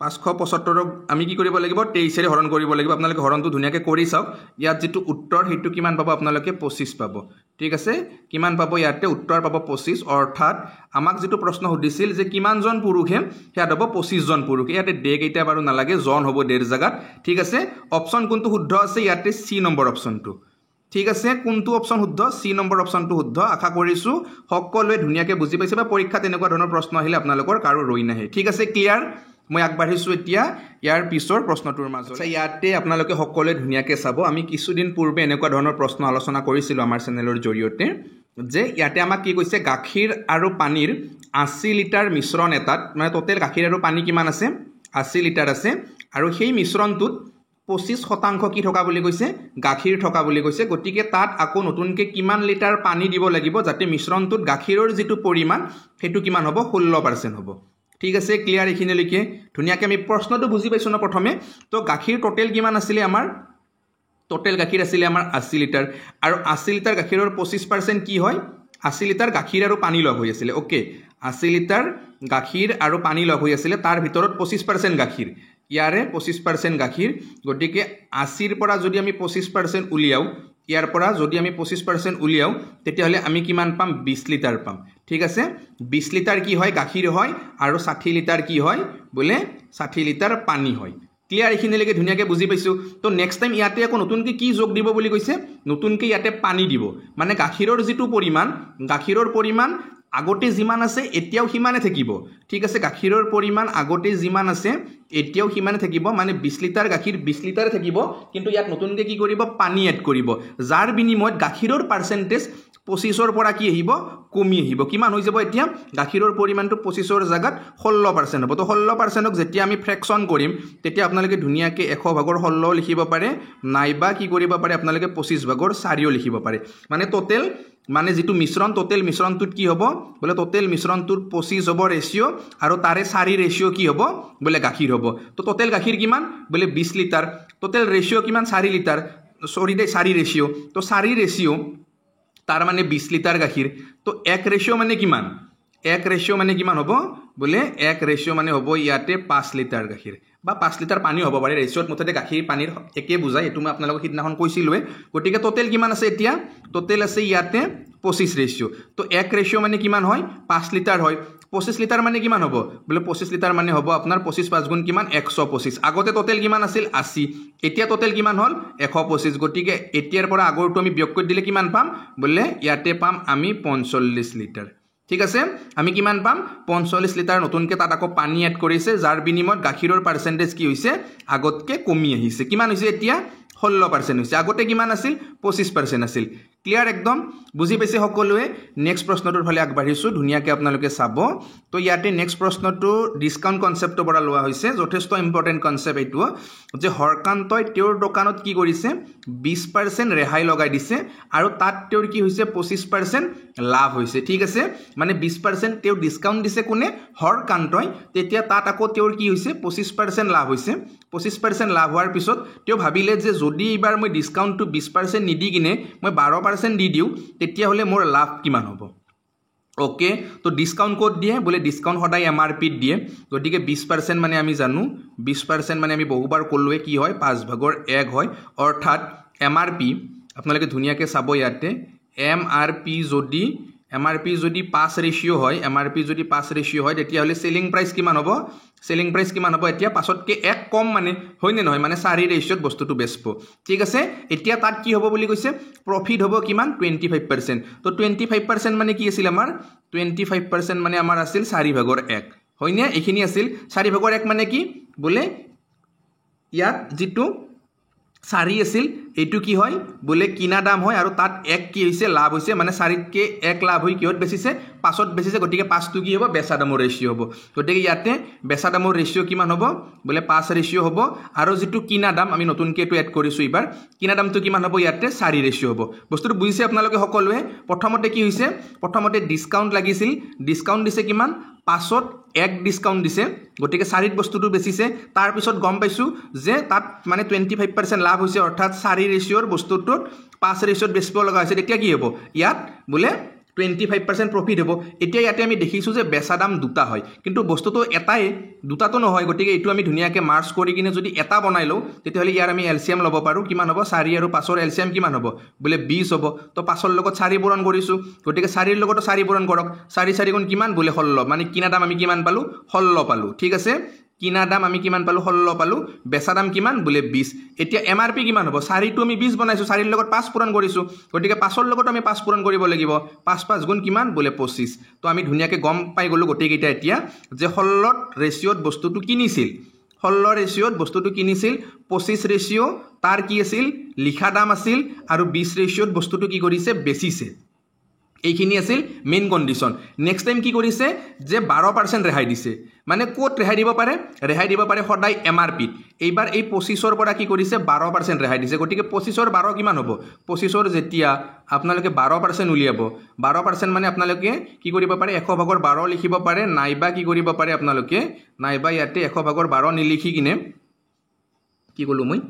575ক আমি কি কৰিব লাগিব 23 ৰে হৰণ কৰিব লাগিব আপোনালোকে হৰণটো ধুনিয়াকৈ কৰি চাওক ইয়াত যেটো উত্তৰ হেতু কিমান পাব আপোনালোকে 25 পাব ঠিক আছে কিমান পাব ইয়াতে উত্তৰ পাব 25 অৰ্থাৎ আমাক যেটো প্ৰশ্ন সুধিছিল যে কিমান জন পুৰুষে হেয়াত হ'ব 25 জন পুৰুষ ইয়াতে ডে কেইটা বাৰু নালাগে জন হ'ব ডেৰ জাগাত ঠিক আছে অপচন কোনটো শুদ্ধ আছে ইয়াতে সি নম্বৰ অপচনটো ঠিক আছে কোনটো অপচন শুদ্ধ সি নম্বৰ অপচনটো শুদ্ধ আশা কৰিছো সকলোৱে ধুনিয়াকৈ বুজি পাইছে বা পৰীক্ষাত এনেকুৱা ধৰণৰ প্ৰশ্ন আহিলে আপোনালোকৰ কাৰো ৰৈ নাহে ঠিক আছে ক্লিয়াৰ মই আগবাঢ়িছো এতিয়া ইয়াৰ পিছৰ প্ৰশ্নটোৰ মাজত ইয়াতে আপোনালোকে সকলোৱে ধুনিয়াকৈ চাব আমি কিছুদিন পূৰ্বে এনেকুৱা ধৰণৰ প্ৰশ্ন আলোচনা কৰিছিলো আমাৰ চেনেলৰ জৰিয়তে যে ইয়াতে আমাক কি কৈছে গাখীৰ আৰু পানীৰ 80 লিটাৰ মিশ্ৰণ এটাত মানে টোটেল গাখীৰ আৰু পানী কিমান আছে 80 লিটাৰ আছে আৰু সেই মিশ্ৰণটোত 25% কি থকা বুলি কৈছে গাখীৰ থকা বুলি কৈছে গতিকে তাত আকৌ নতুনকৈ কিমান লিটাৰ পানী দিব লাগিব যাতে মিশ্ৰণটোত গাখীৰৰ যেটো পৰিমাণ হেতু কিমান হ'ব 16% হ'ব ঠিক আছে ক্লিয়াৰ এখিনিলৈকে ধুনিয়াকৈ আমি প্ৰশ্নটো বুজি পাইছো না প্ৰথমে তো গাখীৰ টোটেল কিমান আছিল আমাৰ টোটেল গাখীৰ আছিল আমাৰ 80 লিটাৰ আৰু 80 লিটাৰ গাখীৰৰ 25% কি হয় 80 লিটাৰ গাখীৰ আৰু পানী লগ হৈ আছিল ওকে 80 লিটাৰ গাখীৰ আৰু পানী লগ হৈ আছিল তাৰ ভিতৰত 25% গাখীৰ ইয়াৰে 25% গাখীৰ গতিকে 80 ৰ পৰা যদি আমি 25% উলিয়াও ইয়াৰ পৰা যদি আমি 25% উলিয়াও তেতিয়াহলে আমি কিমান পাম 20 লিটাৰ পাম ঠিক আছে 20 লিটাৰ কি হয় গাখীৰ হয় আৰু 60 লিটাৰ কি হয় বলে 60 লিটাৰ পানী হয় ক্লিয়াৰ এখিনিলৈকে ধুনিয়াকৈ বুজি পাইছো তো নেক্সট টাইম ইয়াতে আকৌ নতুনকৈ কি যোগ দিব বুলি কৈছে নতুনকৈ ইয়াতে পানী দিব মানে গাখীৰৰ যেটো পৰিমাণ আগতে যিমান আছে এতিয়াও হিমানে থাকিব ঠিক আছে গাখীৰৰ পৰিমাণ আগতে যিমান আছে এতিয়াও হিমানে থাকিব মানে 20 লিটাৰ গাখীৰ 20 লিটাৰ থাকিব কিন্তু ইয়াত নতুনকৈ কি কৰিব পানী এড কৰিব যাৰ বিনিময়ত গাখীৰৰ পাৰ্সেন্টেজ 25 ৰ পৰা কি আহিব কমি আহিব কিমান হৈ যাব এতিয়া গাখীৰৰ পৰিমাণটো 25 ৰ জাগাত 16% হ'ব তো 16%ক যেতিয়া আমি ফ্ৰেকশন কৰিম তেতিয়া আপোনালোকে ধুনিয়াকৈ 100 ভাগৰ 16 লিখিব পাৰে নাইবা কি কৰিব পাৰে আপোনালোকে 25 ভাগৰ 4 লিখিব পাৰে মানে টোটেল মানে যেটো মিশ্ৰণ টোটেল মিশ্ৰণটোত কি হ'ব বলে টোটেল মিশ্ৰণটোৰ 25 হ'ব ৰেশিও আৰু তাৰে 4 ৰেশিও কি হ'ব বলে গাখীৰ হ'ব তো টোটেল গাখীৰ কিমান বলে 20 লিটাৰ টোটেল ৰেশিও কিমান 4 লিটাৰ সৰি দে 4 ৰেশিও তো 4 ৰেশিও তাৰ মানে 20 লিটাৰ গাখীৰ তো 1 রেশিও মানে কিমান 1 রেশিও মানে কিমান হ'ব বলে 1 রেশিও মানে হ'ব ইয়াতে 5 লিটাৰ গাখীৰ বা 5 লিটাৰ পানী হ'ব পাৰে ৰেশিওত মুঠতে গাখীৰ পানীৰ একে বুজাই এটো মই আপোনালোকক সিদিনাখন কৈছিলৱে গতিকে টোটেল কিমান আছে এতিয়া টোটেল আছে ইয়াতে 25 ৰেশিও তো 1 ৰেশিও মানে কিমান হয় 5 লিটাৰ হয় 25 লিটাৰ মানে কিমান হ'ব বলে 25 লিটাৰ মানে হ'ব আপোনাৰ 25 5 গুণ কিমান 125 আগতে টোটেল কিমান আছিল 80 এতিয়া টোটেল কিমান হল 125 গতিকে এতিয়াৰ পৰা আগৰটো আমি বিয়োগ কৰি দিলে কিমান পাম বলে ইয়াতে পাম আমি 45 লিটাৰ ঠিক আছে আমি কিমান পাম 45 লিটাৰ নতুনকৈ তাত আকৌ পানী এড কৰিছে যাৰ বিনিময়ত গাখীৰৰ পাৰ্সেন্টেজ কি হৈছে আগতকে কমি আহিছে কিমান হৈছে এতিয়া 16% হৈছে আগতে কিমান আছিল 25% আছিল ক্লিয়াৰ একদম বুজি পাইছে সকলোৱে নেক্সট প্ৰশ্নটোৰ ফালে আগবাঢ়িছো ধুনিয়াকৈ আপোনালোকে চাব তো ইয়াতে নেক্সট প্ৰশ্নটো ডিসকাউন্ট কনসেপ্টৰ পৰা লোৱা হৈছে যথেষ্ট ইম্পৰ্টেন্ট কনসেপ্ট এইটো যে হৰকান্তই তেওঁৰ দোকানত কি কৰিছে 20% ৰেহাই লগাই দিছে আৰু তাত তেওঁৰ কি হৈছে 25% লাভ হৈছে ঠিক আছে মানে 20% তেওঁ ডিসকাউন্ট দিছে কোনে হৰকান্তই তেতিয়া তাত আকৌ তেওঁৰ কি হৈছে 25% লাভ হৈছে 25% লাভ হোৱাৰ পিছত তেওঁ ভাবিলে যে যদি এবাৰ মই ডিসকাউন্টটো 20% নিদি কিনে মই 12% দি দিও তেতিয়া হলে মোৰ লাভ কিমান হ'ব ওকে তো ডিসকাউন্ট কোড দিয়ে বলে ডিসকাউন্ট সদায় এমআরপি দিয়ে গতিকে 20% মানে আমি জানো 20% মানে আমি বহুবাৰ কলুৱে কি হয় 5 ভাগৰ 1 হয় অৰ্থাৎ এমআরপি আপোনালোকে ধুনিয়াকৈ চাব ইয়াতে এমআরপি যদি 5 রেশিও হয় এমআরপি যদি 5 রেশিও হয় তেতিয়া হলে সেলিং প্রাইস কিমান হ'ব সেলিং প্রাইস কিমান হ'ব এতিয়া পাছতকে এক কম মানে হয়নে নহয় মানে 4 রেশিওত বস্তুটো বেচব ঠিক আছে এতিয়া তাত কি হ'ব বুলি কৈছে প্ৰফিট হ'ব কিমান 25% তো 25% মানে কি আছিল আমাৰ 25% মানে আমাৰ আছিল 4 ভাগৰ 1 হয়নে এখিনি আছিল 4 ভাগৰ 1 মানে কি বলে ইয়াত যেটো 4 আছিল এটু কি হয় বলে কিনা দাম হয় আৰু তাত 1 কি হৈছে লাভ হৈছে মানে 4 কে 1 লাভ হৈ কিহত বেচিছে 5ত বেচিছে গতিকে 5 টু কি হ'ব বেচা দামৰ ৰেশিও হ'ব গতিকে ইয়াতে বেচা দামৰ ৰেশিও কিমান হ'ব বলে 5 ৰেশিও হ'ব আৰু যেটো কিনা দাম আমি নতুনকৈ এটো এড কৰিছো এবাৰ কিনা দামটো কিমান হ'ব ইয়াতে 4 ৰেশিও হ'ব বস্তুটো বুজিছে আপোনালোকে সকলোৱে প্ৰথমতে কি হৈছে প্ৰথমতে ডিসকাউন্ট লাগিছিল ডিসকাউন্ট দিছে কিমান 5ত 1 ডিসকাউন্ট দিছে গতিকে 4ত বস্তুটো বেচিছে তাৰ পিছত গম পাইছো যে তাত মানে 25% লাভ হৈছে অৰ্থাৎ 4 ৰেশিওৰ বস্তুটোত 5 ৰেশিওত বেচিব লগা হৈছে তেতিয়া কি হ'ব ইয়াত বলে 25% প্ৰফিট হ'ব এতিয়া ইয়াতে আমি দেখিছো যে বেচা দাম দুটা হয় কিন্তু বস্তুটো এটাই দুটাটো নহয় গতিকে এইটো আমি ধুনিয়াকে মাৰ্জ কৰি কিনে যদি এটা বনাই লও তেতিয়াহলে ইয়াৰ আমি এলসিএম ল'ব পাৰো কিমান হ'ব 4 আৰু 5 ৰ এলসিএম কিমান হ'ব বলে 20 হ'ব তো 5 ৰ লগত 4 পূৰণ কৰিছো গতিকে 4 ৰ লগত 4 পূৰণ কৰক 4 4 গুণ কিমান বলে 16 মানে কিনা দাম আমি কিমান পালো 16 পালো ঠিক আছে কিনা দাম আমি কিমান পালো 16 পালো বেচা দাম কিমান বলে 20 এতিয়া এমআরপি কিমান হ'ব 4 টো আমি 20 বনাইছো 4 ৰ লগত 5 পূৰণ কৰিছো গতিকে 5 ৰ লগত আমি 5 পূৰণ কৰিব লাগিব 5 5 গুণ কিমান বলে 25 তো আমি ধুনিয়াকে গম পাই গলো গটেকেইটা এতিয়া যে 16 ৰেশিওত বস্তুটো কিনিছিল 16 ৰেশিওত বস্তুটো কিনিছিল 25 ৰেশিও তাৰ কি আছিল লিখা দাম আছিল আৰু 20 ৰেশিওত বস্তুটো কি কৰিছে বেচিছে এইখিনি আছিল মেইন কন্ডিশন নেক্সট টাইম কি কৰিছে যে 12% ৰেহাই দিছে মানে কোট ৰেহাই দিব পাৰে সদায় এমআৰপি এইবাৰ এই 25 ৰ পৰা কি কৰিছে 12% ৰেহাই দিছে গটিকে 25 ৰ 12 কিমান হ'ব 25 ৰ যেতিয়া আপোনালোকে 12% উলিয়াব 12% মানে আপোনালোকে কি কৰিব পাৰে 100 ভাগৰ 12 লিখিব পাৰে নাইবা কি কৰিব পাৰে আপোনালোকে নাইবা ইয়াতে 100 ভাগৰ 12 নিলিখি কিনে কি কলো মই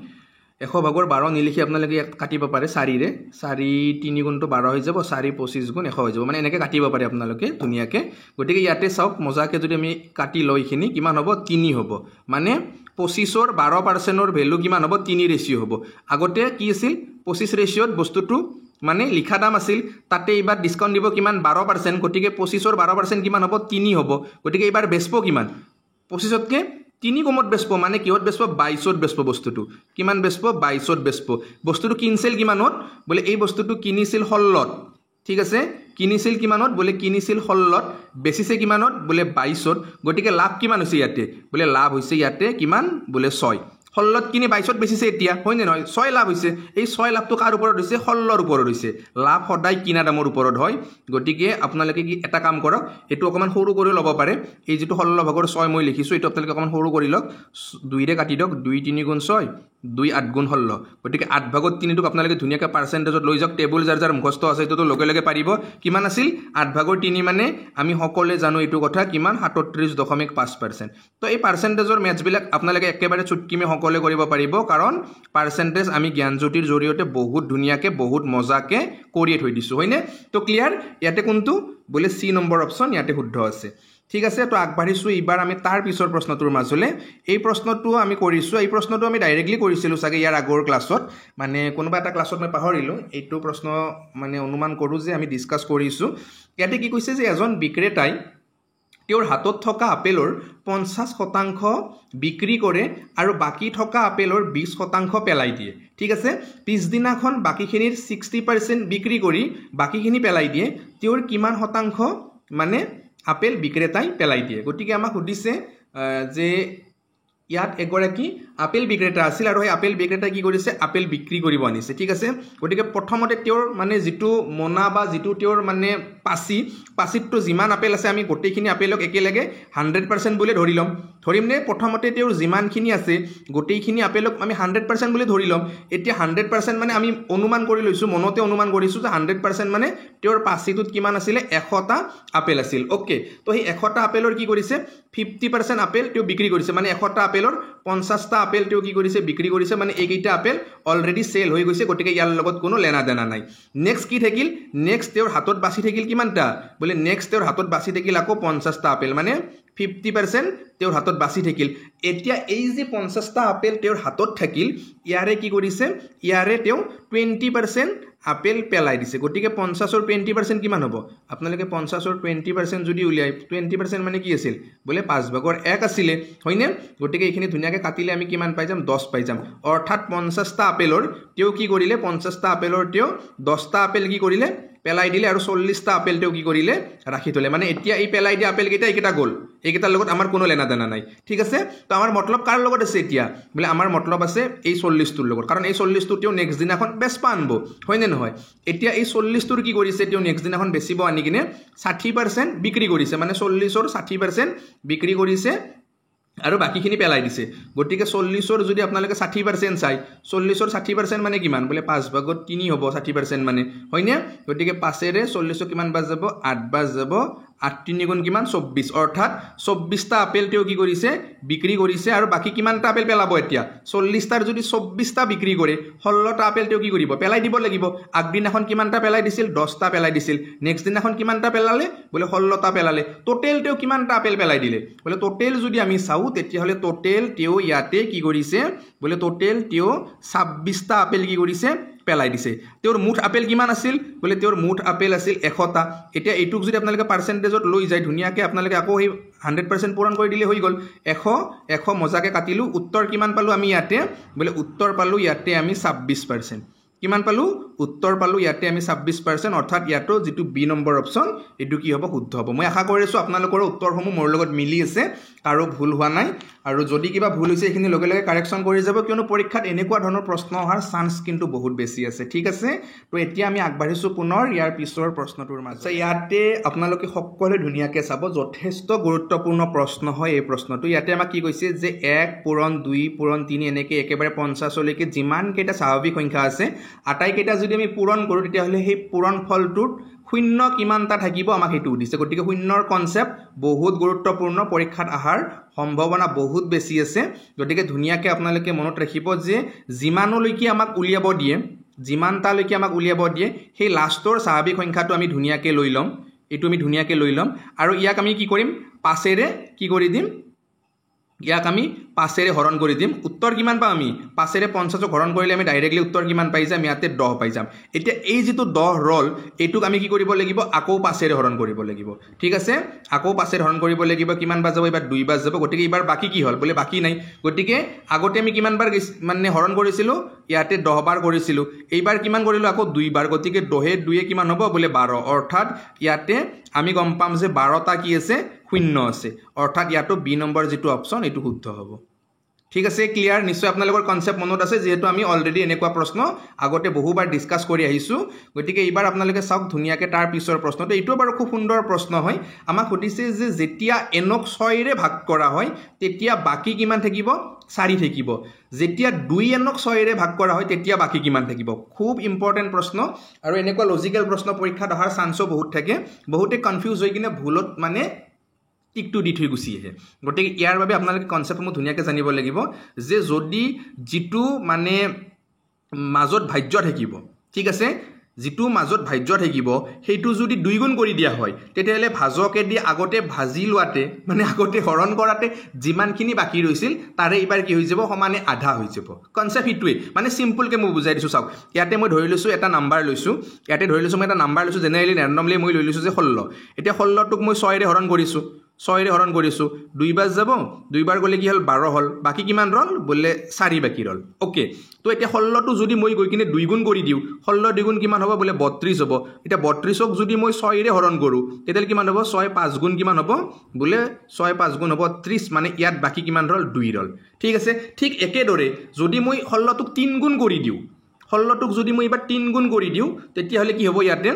100 ভাগৰ 12 নিলিখি আপোনালোকে ইয়াত কাটিব পাৰে 4 ৰে 4 3 গুণটো 12 হৈ যাব 4 25 গুণ 100 হৈ যাব মানে এনেকৈ কাটিব পাৰে আপোনালোকে ধুনিয়াকে গটিকে ইয়াতে চাওক মজাকে যদি আমি কাটি লইখিনি কিমান হ'ব 3 হ'ব মানে 25 ৰ 12% ৰ ভ্যালু কিমান হ'ব 3 ৰেশিও হ'ব আগতে কি আছিল 25 ৰেশিওত বস্তুটো মানে লিখা দাম আছিল তাতে এবাৰ ডিসকাউন্ট দিব কিমান 12% গটিকে 25 ৰ 12% কিমান হ'ব 3 হ'ব গটিকে এবাৰ বেচপো কিমান 25 তকে 3 কমত বেচপো মানে কিহত বেচপো 22 ত বেচপো বস্তুটো কিমান বেচপো 22 ত বেচপো বস্তুটো কিনছিল কিমানত বলে এই বস্তুটো কিনিছিল 16 ত ঠিক আছে কিনিছিল কিমানত বলে কিনিছিল 16 ত বেচিছে কিমানত বলে 22 ত গটিকে লাভ কিমান হৈছে ইয়াতে বলে লাভ হৈছে ইয়াতে কিমান বলে 6 16 ত কিনি 22 ত বেচিছে এতিয়া হয়নে নহয় 6 লাভ হৈছে এই 6 লাভটো কাৰ ওপৰত হৈছে 16 ৰ ওপৰত হৈছে লাভ সদায় কিনা দামৰ ওপৰত হয় গটিকে আপোনালোকে কি এটা কাম কৰক এটো অকমান সৰু কৰি ল'ব পাৰে এই যেটো 16 ভাগৰ 6 মই লিখিছো এটো আপোনালোকে অকমান সৰু কৰি লওক 2 ৰে কাটি দিয়ক 2 3 গুণ 6 2 8 গুণ 16 গটিকে 8 ভাগত 3 টোক আপোনালোকে ধুনিয়াকে পাৰ্সেন্টেজত লৈ যাওক টেবুল যাৰ মুখস্থ আছে এটো লগে লগে পাৰিব কিমান আছিল 8 ভাগৰ 3 মানে আমি সকলে জানো এটো কথা কিমান 37.5% তো এই পাৰ্সেন্টেজৰ ম্যাথছ বিলাক আপোনালোকে একেবাৰে চুটকিমে সকলে কৰিব পাৰিব কাৰণ পাৰ্সেন্টেজ আমি জ্ঞানজ্যোতিৰ জৰিয়তে বহুত ধুনিয়াকে বহুত মজাকে কৰিয়ে থৈ দিছো হয়নে তো ক্লিয়াৰ ইয়াতে কোনটো বলে সি নম্বৰ অপচন ইয়াতে শুদ্ধ আছে ঠিক আছে তো আগবাঢ়িছো এবাৰ আমি তাৰ পিছৰ প্ৰশ্নটোৰ মাজলে এই প্ৰশ্নটো আমি কৰিছো এই প্ৰশ্নটো আমি ডাইৰেক্টলি কৰিছিলো সাগে ইয়াৰ আগৰ ক্লাছত মানে কোনোবা এটা ক্লাছত মই পাহৰিলো এইটো প্ৰশ্ন মানে অনুমান কৰো যে আমি ডিসকাস কৰিছো ইয়াতে কি কৈছে যে এজন বিক্ৰেতাই তেওঁৰ হাতত থকা আপেলৰ 50% বিক্ৰী কৰে আৰু বাকি থকা আপেলৰ 20% পেলাই দিয়ে ঠিক আছে পিছদিনাখন বাকিখিনিৰ 60% বিক্ৰী কৰি বাকিখিনি পেলাই দিয়ে তেওঁৰ কিমান শতাংশ মানে আপেল বিক্ৰেতাই পেলাই দিয়ে গটিকে আমাক সুধিছে যে ইয়াত এগৰাকী আপেল বিক্ৰেতা আছিল আৰু এই আপেল বিক্ৰেতাই কি কৰিছে আপেল বিক্ৰী কৰিব আনিছে ঠিক আছে গটিকে প্ৰথমতে তেওঁৰ মানে যেটো মনা বা যেটো তেওঁৰ মানে পাচিটো যিমান আপেল আছে আমি গোটেইখিনি আপেলক একেলগে 100% বুলি ধৰিম নে প্ৰথমতে তেওঁৰ যিমানখিনি আছে গোটেইখিনি আপেলক আমি 100% বুলি ধৰিলম এতিয়া 100% মানে আমি অনুমান কৰি লৈছো মনতে অনুমান কৰিছো যে 100% মানে তেওঁৰ পাচিটোত কিমান আছিল 100টা আপেল আছিল ওকে তো এই 100টা আপেলৰ কি কৰিছে 50% আপেল তেওঁ বিক্ৰী কৰিছে মানে 100টা আপেলৰ 50টা আপেল তেওঁ কি কৰিছে বিক্ৰী কৰিছে মানে এইকেইটা আপেল অলৰেডি সেল হৈ গৈছে গটিকে ইয়াৰ লগত কোনো লেনা দেনা নাই নেক্সট কি থাকিল নেক্সট তেওঁৰ হাতত বাছি থাকিল কিমানটা বলে নেক্সট তেওঁৰ হাতত বাছি থাকিল আকৌ 50টা আপেল মানে 50% তেওঁৰ হাতত বাছি থাকিল এতিয়া এই যে 50টা আপেল তেওঁৰ হাতত থাকিল ইয়াৰে কি কৰিছে ইয়াৰে তেওঁ 20% আপেল পেলাই দিছে গটিকে 50 ৰ 20% কিমান হ'ব আপোনালোকে 50 ৰ 20% যদি উলিয়াই 20% মানে কি আছিল বলে 5 ভাগৰ 1 আছিল হয়নে গটিকে এইখিনি ধুনিয়াকে কাটিলে আমি কিমান পাই যাম 10 পাই যাম অৰ্থাৎ 50টা আপেলৰ তেওঁ কি কৰিলে 50টা আপেলৰ তেওঁ 10টা আপেল কি কৰিলে পেলাই দিলে আৰু 40টা আপেল তেওঁ কি কৰিলে ৰাখি থলে মানে এতিয়া এই পেলাই দিয়া আপেল কেইটা এইকেইটা গল এইকেইটাৰ লগত আমাৰ কোনো লেনা দেনা নাই ঠিক আছে তো আমাৰ মতলব কাৰ লগত আছে এতিয়া বলে আমাৰ মতলব আছে এই 40 টোৰ লগত কাৰণ এই 40 টো তেওঁ নেক্সট দিনাখন বেচপা আনব হয়নে নহয় এতিয়া এই 40 টোৰ কি কৰিছে তেওঁ নেক্সট দিনাখন বেচিব আনি কিনে 60% বিক্ৰী কৰিছে মানে 40 ৰ 60% বিক্ৰী কৰিছে আৰু বাকিখিনি পেলাই দিছে গটিকে 40 ৰ যদি আপোনালোকে 60% চাই 40 ৰ 60% মানে কিমান বলে 5 ভাগত 3 হ'ব 60% মানে হয়নে গটিকে 5 ৰে 40 কিমান বাজ যাব 8 বাজ যাব 8 3 গুণ কিমান 24 অৰ্থাৎ 24টা আপেল তেওঁ কি কৰিছে বিক্ৰী কৰিছে আৰু বাকি কিমানটা আপেল পেলাব এতিয়া 40টাৰ যদি 24টা বিক্ৰী কৰে 16টা আপেল তেওঁ কি কৰিব পেলাই দিব লাগিব আগদিনাখন কিমানটা পেলাই দিছিল 10টা পেলাই দিছিল নেক্সট দিনাখন কিমানটা পেলালে বলে 16টা পেলালে টোটেল তেওঁ কিমানটা আপেল পেলাই দিলে বলে টোটেল যদি আমি চাও তেতিয়া হলে টোটেল তেওঁ ইয়াতে কি কৰিছে বলে টোটেল তেওঁ 26টা আপেল কি কৰিছে পেলাই দিছে তেওঁৰ মুঠ আপেল কিমান আছিল বলে তেওঁৰ মুঠ আপেল আছিল 100টা এতিয়া এইটুক যদি আপোনালোকে পাৰ্চেন্টেজত লৈ যায় ধুনিয়াকে আপোনালোকে আকৌ এই 100% পূৰণ কৰি দিলে হৈ গল 100 মজাকে কাটিলো উত্তৰ কিমান পালো আমি ইয়াতে বলে উত্তৰ পালো ইয়াতে আমি 26% কিমান পালো উত্তৰ পালো ইয়াতে আমি 26% অৰ্থাৎ ইয়াতো যেটো বি নম্বৰ অপচন এটো কি হ'ব শুদ্ধ হ'ব মই আশা কৰিছো আপোনালোকৰ উত্তৰসমূহ মোৰ লগত মিলি আছে আৰু ভুল হোৱা নাই আৰু যদি কিবা ভুল হৈছে এখিনি লগে লগে কাৰেকচন কৰি যাব কিয়নো পৰীক্ষাত এনেকুৱা ধৰণৰ প্ৰশ্ন অহাৰ চান্স কিন্তু বহুত বেছি আছে ঠিক আছে তো এতিয়া আমি আগবাঢ়িছো পুনৰ ইয়াৰ পিছৰ প্ৰশ্নটোৰ মাজত ইয়াতে আপোনালোকে সকলোৱে ধুনিয়াকে চাব যথেষ্ট গুৰুত্বপূৰ্ণ প্ৰশ্ন হয় এই প্ৰশ্নটো ইয়াতে আমাক কি কৈছে যে 1 পূৰণ 2 পূৰণ 3 এনেকে একেবাৰে 50 লৈকে যিমান কেইটা স্বাভাৱিক সংখ্যা আছে আটাই কেইটা যদি আমি পূৰণ কৰো তেতিয়া হলে সেই পূৰণ ফলটোত শূন্য কিমানটা থাকিব আমাক হেতু দিছে গতিকে শূন্যৰ কনসেপ্ট বহুত গুৰুত্বপূৰ্ণ পৰীক্ষাত আহাৰ সম্ভাৱনা বহুত বেছি আছে গতিকে ধুনিয়াকে আপোনালোকে মনত ৰাখিব যে যিমানলৈকে আমাক উলিয়াব দিয়ে যিমানটালৈকে আমাক উলিয়াব দিয়ে সেই লাষ্টৰ স্বাভাৱিক সংখ্যাটো আমি ধুনিয়াকে লৈ লম এটো আমি ধুনিয়াকে লৈ লম আৰু ইয়াক আমি কি কৰিম পাছেৰে কি কৰি দিম ইয়াক আমি পাছেৰে হৰণ কৰি দিম উত্তৰ কিমান পাম আমি পাছেৰে 50 হৰণ কৰিলে আমি ডাইৰেক্টলি উত্তৰ কিমান পাই যাম ইয়াতে 10 পাই যাম এতিয়া এই যেটো 10 ৰল এটুক আমি কি কৰিব লাগিব আকৌ পাছেৰে হৰণ কৰিব লাগিব ঠিক আছে আকৌ পাছেৰে হৰণ কৰিব লাগিব কিমান বাৰ যাব এবাৰ 2 বাৰ যাব গতিকে এবাৰ বাকি কি হল বলে বাকি নাই গতিকে আগতে আমি কিমান বাৰ মানে হৰণ কৰিছিলো ইয়াতে 10 বাৰ কৰিছিলো এইবাৰ কিমান কৰিলো আকৌ 2 বাৰ গতিকে 10 2 কিমান হ'ব বলে 12 অৰ্থাৎ ইয়াতে আমি গম পাম যে 12টা কি আছে শূন্য আছে অৰ্থাৎ ইয়াতো বি নম্বৰ যেটো অপচন এটো শুদ্ধ হ'ব ঠিক আছে ক্লিয়াৰ নিশ্চয় আপোনালোকৰ কনসেপ্ট মনত আছে যেহেতু আমি অলৰেডি এনেকুৱা প্ৰশ্ন আগতে বহুবাৰ ডিসকাস কৰি আহিছো গতিকে এইবাৰ আপোনালোকে চাওক ধুনিয়াকে তাৰ পিছৰ প্ৰশ্নটো এইটো বাৰু খুব সুন্দৰ প্ৰশ্ন হয় আমাক সুধিছে যে যেতিয়া এনক 6 ৰে ভাগ কৰা হয় তেতিয়া বাকি কিমান থাকিব 4 থাকিব যেতিয়া 2 এনক 6 ৰে ভাগ কৰা হয় তেতিয়া বাকি কিমান থাকিব খুব ইম্পৰ্টেন্ট প্ৰশ্ন আৰু এনেকুৱা লজিক্যাল প্ৰশ্ন পৰীক্ষাত অহাৰ চান্সও বহুত থাকে বহুতে কনফিউজ হৈ কিনে ভুলত মানে টিকটো দি থৈ গুছি আহে গতিকে ইয়াৰ বাবে আপোনালোকে কনসেপ্টসমূহ ধুনিয়াকে জানিব লাগিব যে যদি যেটো মানে মাজত ভাজ্য থাকিব ঠিক আছে যেটো মাজত ভাজ্য থাকিব হেতু যদি 2 গুণ কৰি দিয়া হয় তেতিয়ালে ভাজকে দি আগতে ভাজি লোৱাতে মানে আগতে হৰণ কৰাতে যিমানখিনি বাকি ৰৈছিল তাৰে এবাৰ কি হৈ যাব সমানে আধা হৈ যাব কনসেপ্ট ইটোৱে মানে সিম্পল কে মই বুজাই দিছো চাওক ইয়াতে মই ধৰি লৈছো এটা নাম্বাৰ লৈছো ইয়াতে ধৰি লৈছো মই এটা নাম্বাৰ লৈছো জেনেৰেলি ৰেন্ডমলি মই লৈ লৈছো যে 16 এতিয়া 16 টুক মই 6 ৰে হৰণ কৰিছো 6 ৰে হৰণ কৰিছো 2 বাৰ যাব 2 বাৰ গলে কি হল 12 হল বাকি কিমান ৰল বলে 4 বাকি ৰল ওকে তো এতিয়া 16 টু যদি মই গৈ কিনে 2 গুণ কৰি দিও 16 2 গুণ কিমান হ'ব বলে 32 হ'ব এটা 32 ক যদি মই 6 ৰে হৰণ কৰো তেতিয়াল কিমান হ'ব 6 5 গুণ কিমান হ'ব বলে 6 5 গুণ হ'ব 30 মানে ইয়াত বাকি কিমান ৰল 2 ৰল ঠিক আছে ঠিক একেদৰে যদি মই 16 টুক 3 গুণ কৰি দিও 16 টুক যদি মই এবাৰ 3 গুণ কৰি দিও তেতিয়া হলে কি হ'ব ইয়াতে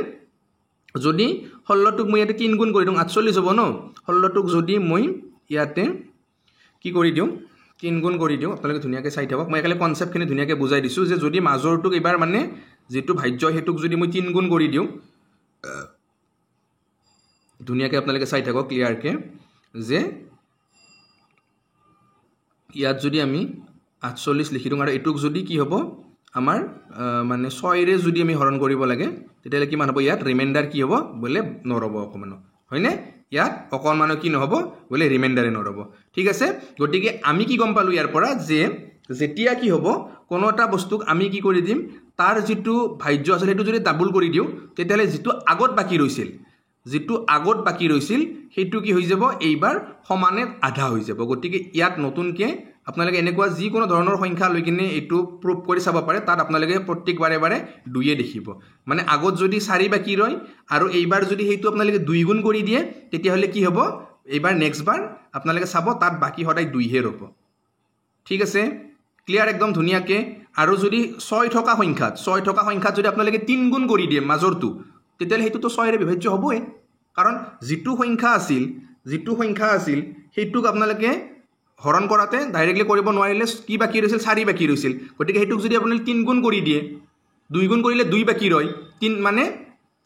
যদি 16 টুক মই ইয়াতে 3 গুণ কৰি দিও 48 হ'ব ন 16 টুক যদি মই ইয়াতে কি কৰি দিও 3 গুণ কৰি দিও আপোনালোকে ধুনিয়াকে চাই থাকক মই একালে কনসেপ্টখিনি ধুনিয়াকে বুজাই দিছো যে যদি মাজৰটুক এবাৰ মানে যেটো ভাজ্য হেতুক যদি মই 3 গুণ কৰি দিও ধুনিয়াকে আপোনালোকে চাই থাকক ক্লিয়াৰ কে যে ইয়াত যদি আমি 48 লিখি দিও আৰু এটুক যদি কি হ'ব আমাৰ মানে 6 ৰে যদি আমি হৰণ কৰিব লাগে তেতিয়ালে কিমান হ'ব ইয়াত ৰিমাইন্ডাৰ কি হ'ব বলে নৰব অকমান হয়নে ইয়াত অকমান কি নহব বলে ৰিমাইন্ডাৰে নৰব ঠিক আছে গতিকে আমি কি গম পালো ইয়াৰ পৰা যে যেতিয়া কি হ'ব কোনো এটা বস্তুক আমি কি কৰি দিম তাৰ যেটো ভাজ্য আছে হেতু যদি ডাবল কৰি দিও তেতিয়ালে যেটো আগত বাকি ৰৈছিল হেতু কি হৈ যাব এইবাৰ সমানে আধা হৈ যাব গতিকে ইয়াত নতুনকে আপোনালোকে এনেকুৱা যি কোনো ধৰণৰ সংখ্যা লৈ কিনে এটো প্ৰুফ কৰি চাব পাৰে তাত আপোনালোকে প্ৰত্যেক বাৰে 2 এ দেখিব মানে আগত যদি 4 বাকি ৰয় আৰু এইবাৰ যদি হেতু আপোনালোকে 2 গুণ কৰি দিয়ে তেতিয়া হলে কি হ'ব এইবাৰ নেক্সট বাৰ আপোনালোকে চাব তাত বাকি হদাই 2 হে ৰব ঠিক আছে ক্লিয়াৰ একদম ধুনিয়াকে আৰু যদি 6 থকা সংখ্যাত যদি আপোনালোকে 3 গুণ কৰি দিয়ে মাজৰটো তেতিয়ালে হেতু তো 6 ৰে বিভাজ্য হ'বই কাৰণ যেটো সংখ্যা আছিল হেতুক আপোনালোকে হৰণ কৰাতে ডাইৰেক্টলি কৰিব নোৱাৰিলে কি বাকি ৰৈছিল 4 বাকি ৰৈছিল গতিকে হেতুক যদি আপুনি 3 গুণ কৰি দিয়ে 2 গুণ কৰিলে 2 বাকি ৰয় 3 মানে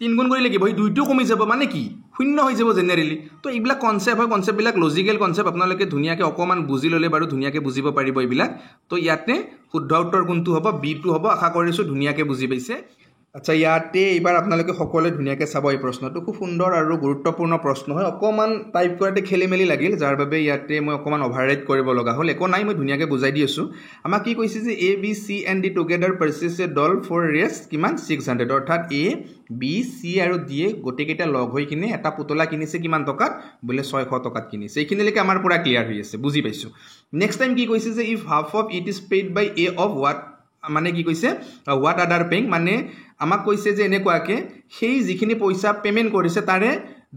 3 গুণ কৰিলে কি হয় 2টো কমি যাব মানে কি শূন্য হৈ যাব জেনেৰেলি তো এইবিলাক কনসেপ্ট হয় কনসেপ্টবিলাক লজিক্যাল কনসেপ্ট আপোনালোকে ধুনীয়াকৈ অকমান বুজি ললে বাৰু ধুনীয়াকৈ বুজিব পাৰিব এইবিলাক তো ইয়াতে শুদ্ধ উত্তৰ কোনটো হ'ব বি2 হ'ব আশা কৰিছো ধুনীয়াকৈ বুজি পাইছে আচ্ছা ইয়াতে এইবাৰ আপোনালোকে সকলোৱে ধুনীয়াকৈ চাব এই প্ৰশ্নটো খুব সুন্দৰ আৰু গুৰুত্বপূৰ্ণ প্ৰশ্ন হয় অকমান টাইপ কৰাতে খেলিমেলি লাগিল যাৰ বাবে ইয়াতে মই অকমান অভাৰৰাইট কৰিব লগা হ'ল একো নাই মই ধুনীয়াকৈ বুজাই দি আছো আমাক কি কৈছে যে A B C and D together purchase a doll for ৰেছ কিমান 600 অৰ্থাৎ এ বি সি আৰু ডি এ গোটেইকেইটা লগ হৈ কিনে এটা পুতলা কিনিছে কিমান টকাত বোলে 600 টকাত কিনিছে এইখিনিলৈকে আমাৰ পুৰা ক্লিয়াৰ হৈ আছে বুজি পাইছো নেক্সট টাইম কি কৈছে যে if half of it is paid by a of what মানে কি কৈছে হোৱাট আদাৰ পেইং মানে আমাক কৈছে যে এনেকুৱাকে সেই যিখিনি পইচা পেমেন্ট কৰিছে তাৰে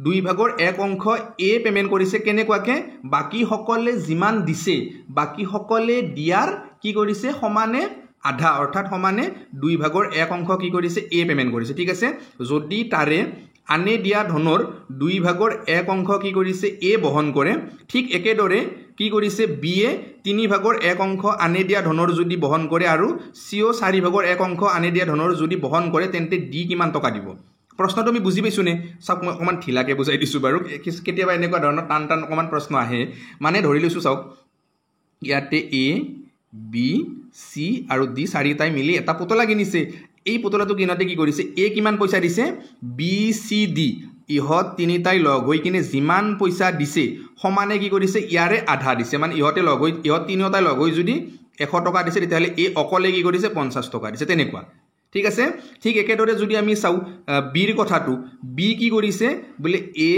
2/1 অংশ এ পেমেন্ট কৰিছে কেনেকুৱাকে বাকি সকলে যিমান দিছে বাকি সকলে দিয়াৰ কি কৰিছে সমানে আধা অৰ্থাৎ সমানে 2/1 অংশ কি কৰিছে এ পেমেন্ট কৰিছে ঠিক আছে যদি তাৰে আনে দিয়া ধনৰ 2/1 অংশ কি কৰিছে এ বহন কৰে ঠিক একেদৰে কি কৰিছে বি এ 3/1 অংশ আনে দিয়া ধনৰ যদি বহন কৰে আৰু সি ও 4/1 অংশ আনে দিয়া ধনৰ যদি বহন কৰে তেন্তে ডি কিমান টকা দিব প্ৰশ্নটো আমি বুজি পাইছো নে সব মই অকমান ঠিলাকে বুজাই দিছো বাৰু কেতিয়াবা এনেকুৱা ধৰণৰ টান টান অকমান প্ৰশ্ন আহে মানে ধৰি লৈছো চাওক ইয়াতে এ বি সি আৰু ডি চাৰিটাই মিলি এটা পুতলা কিনিছে এই পুতলাটো কিনতে কি কৰিছে এ কিমান পইচা দিছে বি সি ডি ইহত তিনিটাই লগ হৈ কিনে যিমান পইচা দিছে সমানে কি কৰিছে ইয়াৰে আধা দিছে মানে ইহতে লগ হৈ ইহত তিনিটাই লগ হৈ যদি 100 টকা দিছে তেতিয়াহলে এ অকলে কি কৰিছে 50 টকা দিছে তেনেকুৱা ঠিক আছে ঠিক একেদৰে যদি আমি চাও বিৰ কথাটো বি কি কৰিছে বলে এ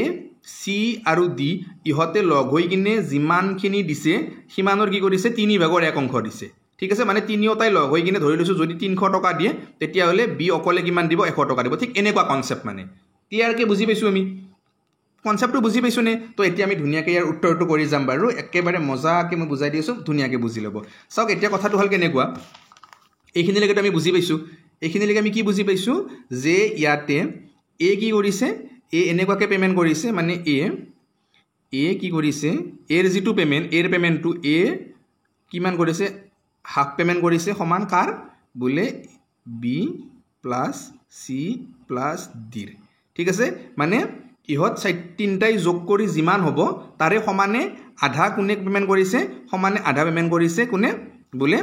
সি আৰু ডি ইহতে লগ হৈ কিনে যিমানখিনি দিছে সিমানৰ কি কৰিছে 3/1 অংশ দিছে ঠিক আছে মানে তিনিওটাই লগ হৈ কিনে ধৰি লৈছো যদি 300 টকা দিয়ে তেতিয়া হলে বি অকলে কিমান দিব 100 টকা দিব ঠিক এনেকুৱা কনসেপ্ট মানে ক্লিয়াৰকে বুজি পাইছো আমি কনসেপ্টটো বুজি পাইছো নে তো এতিয়া আমি ধুনীয়াকৈ ইয়াৰ উত্তৰটো কৰি যাম বাৰু একেবাৰে মজাকে মই বুজাই দিছো ধুনীয়াকৈ বুজি ল'ব চাওক এতিয়া কথাটো হল কেনেকুৱা এইখিনিলৈকে আমি বুজি পাইছো এইখিনিলৈকে আমি কি বুজি পাইছো যে ইয়াতে এ কি কৰিছে এ এনেকুৱাকে পেমেন্ট কৰিছে মানে এ কি কৰিছে এৰ যিটো পেমেন্ট এৰ পেমেন্টটো এ কিমান কৰিছে হাফ পেমেন্ট কৰিছে সমান কাৰ বোলে বি প্লাস সি প্লাস ডি ঠিক আছে মানে ইহত তিনটাই যোগ কৰি যিমান হ'ব তাৰে সমানে আধা কোনে পেমেন্ট কৰিছে সমানে আধা পেমেন্ট কৰিছে কোনে বোলে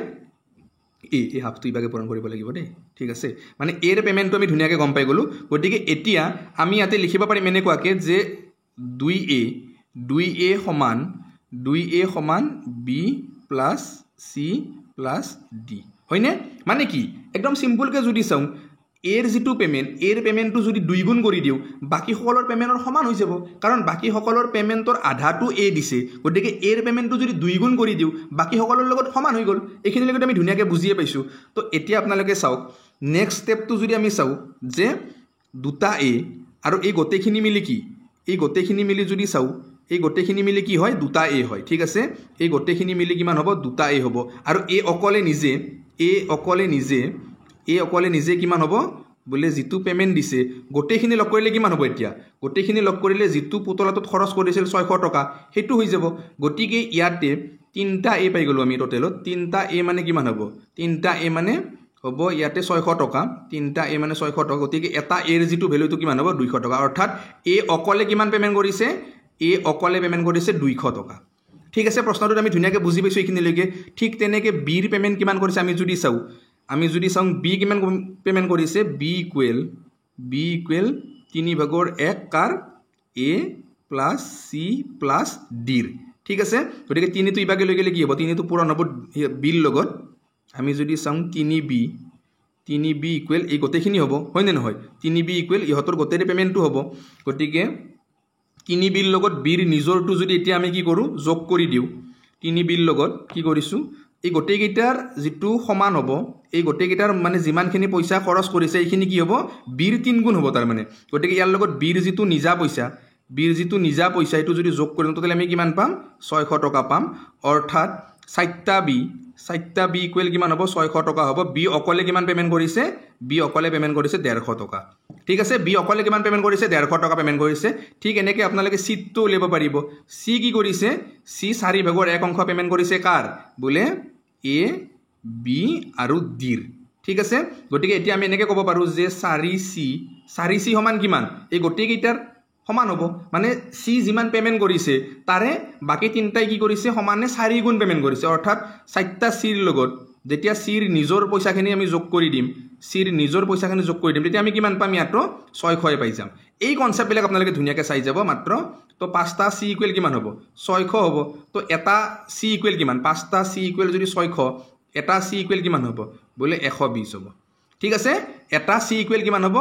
এই হাফটো ইবাগে পূৰণ কৰিব লাগিব দেই ঠিক আছে মানে এৰ পেমেন্টটো আমি ধুনীয়াকৈ গম পাই গলো গতিকে এতিয়া আমি ইয়াতে লিখিব পাৰিম এনেকুৱাকে যে 2a সমান b plus c plus d হয়নে মানে কি একদম সিম্পলকে যদি চাও এৰ যিটো পেমেন্ট এৰ পেমেন্টটো যদি 2 গুণ কৰি দিও বাকি সকলৰ পেমেন্টৰ সমান হৈ যাব কাৰণ বাকি সকলৰ পেমেন্টৰ আধাটো এ দিছে গতিকে এৰ পেমেন্টটো যদি 2 গুণ কৰি দিও বাকি সকলৰ লগত সমান হৈ গল এইখিনি লগত আমি ধুনীয়াকৈ বুজিয়ে পাইছো তো এতিয়া আপোনালোকে চাওক নেক্সট স্টেপটো যদি আমি চাও যে দুটা এ আৰু এই গোটেইখিনি মিলি কি এই গোটেইখিনি মিলি যদি চাও এই গোটেইখিনি মিলি কি হয় দুটা এ হয় ঠিক আছে এই গোটেইখিনি মিলি কিমান হ'ব দুটা এ হ'ব আৰু এ অকলে নিজে কিমান হ'ব বলে যিটো পেমেন্ট দিছে গোটেইখিনি লগ কৰিলে কিমান হ'ব এতিয়া গোটেইখিনি লগ কৰিলে যিটো পুতলাটোত খৰচ কৰিছিল 600 টকা হেতু হৈ যাব গতিকে ইয়াতে তিনটা এ পাই গলো আমি টোটেলত তিনটা এ মানে কিমান হ'ব তিনটা এ মানে হ'ব ইয়াতে 600 টকা তিনটা এ মানে 600 টকা গতিকে এটা এৰ যিটো ভ্যালুটো কিমান হ'ব 200 টকা অৰ্থাৎ এ অকলে কিমান পেমেন্ট কৰিছে এ অকলে পেমেন্ট কৰিছে 200 টকা ঠিক আছে প্ৰশ্নটো আমি ধুনীয়াকৈ বুজি পাইছো এইখিনিলৈকে ঠিক তেনেকৈ বিৰ পেমেন্ট কিমান কৰিছে আমি যদি চাও বি কিমান পেমেন্ট কৰিছে বি ইকুৱেল 3/1 কাৰ এ প্লাস সি প্লাস ডিৰ ঠিক আছে গতিকে 3 টো ইবাগে লৈ গলে কি হ'ব 3 টো পূৰণ হ'ব বিৰ লগত আমি যদি চাও 3b ইকুৱেল এই গোটেইখিনি হ'ব হয় নে নহয় 3b ইকুৱেল ইহতৰ গোটেই পেমেন্টটো হ'ব গতিকে 3b ৰ লগত বিৰ নিজৰটো যদি এতিয়া আমি কি কৰো যোগ কৰি দিও 3b ৰ লগত কি কৰিছো এই গোটেইকেইটাৰ যিটো সমান হ'ব এই গোটেইকেইটাৰ মানে যিমানখিনি পইচা খৰচ কৰিছে এইখিনি কি হ'ব বিৰ 3 গুণ হ'ব তাৰ মানে গতিকে ইয়াৰ লগত বিৰ যিটো নিজা পইচা এটো যদি যোগ কৰিম টোটালি আমি কিমান পাম 600 টকা পাম অৰ্থাৎ 4টা বি ইকুৱেল কিমান হ'ব 600 টকা হ'ব বি অকলে কিমান পেমেন্ট কৰিছে 150 টকা ঠিক আছে বি অকলে কিমান পেমেন্ট কৰিছে 150 টকা পেমেন্ট কৰিছে ঠিক এনেকৈ আপোনালোকে সিটটো উলিয়াব পাৰিব সি কি কৰিছে সি 4/1 অংশ পেমেন্ট কৰিছে কাৰ বোলে এ বি আৰু ডিৰ ঠিক আছে গতিকে এতিয়া আমি এনেকৈ ক'ব পাৰো যে 4c সমান কিমান এই গোটেইকেইটাৰ সমান হ'ব মানে সি যিমান পেমেন্ট কৰিছে তাৰে বাকি তিনটাই কি কৰিছে সমানে 4 গুণ পেমেন্ট কৰিছে অৰ্থাৎ 4টা সিৰ লগত যেতিয়া সিৰ নিজৰ পইচাখিনি আমি যোগ কৰি দিম সিৰ নিজৰ পইচাখিনি যোগ কৰি দিম তেতিয়া আমি কিমান পাম ইয়াতো 600 পাই যাম এই কনসেপ্ট বিলাক আপোনালোকে ধুনিয়াকৈ চাই যাব মাত্ৰ তো 5টা সি ইকুৱেল কিমান হ'ব 600 হ'ব তো এটা সি ইকুৱেল কিমান 5টা সি ইকুৱেল যদি 600 এটা সি ইকুৱেল কিমান হ'ব বলে 120 হ'ব ঠিক আছে এটা সি ইকুৱেল কিমান হ'ব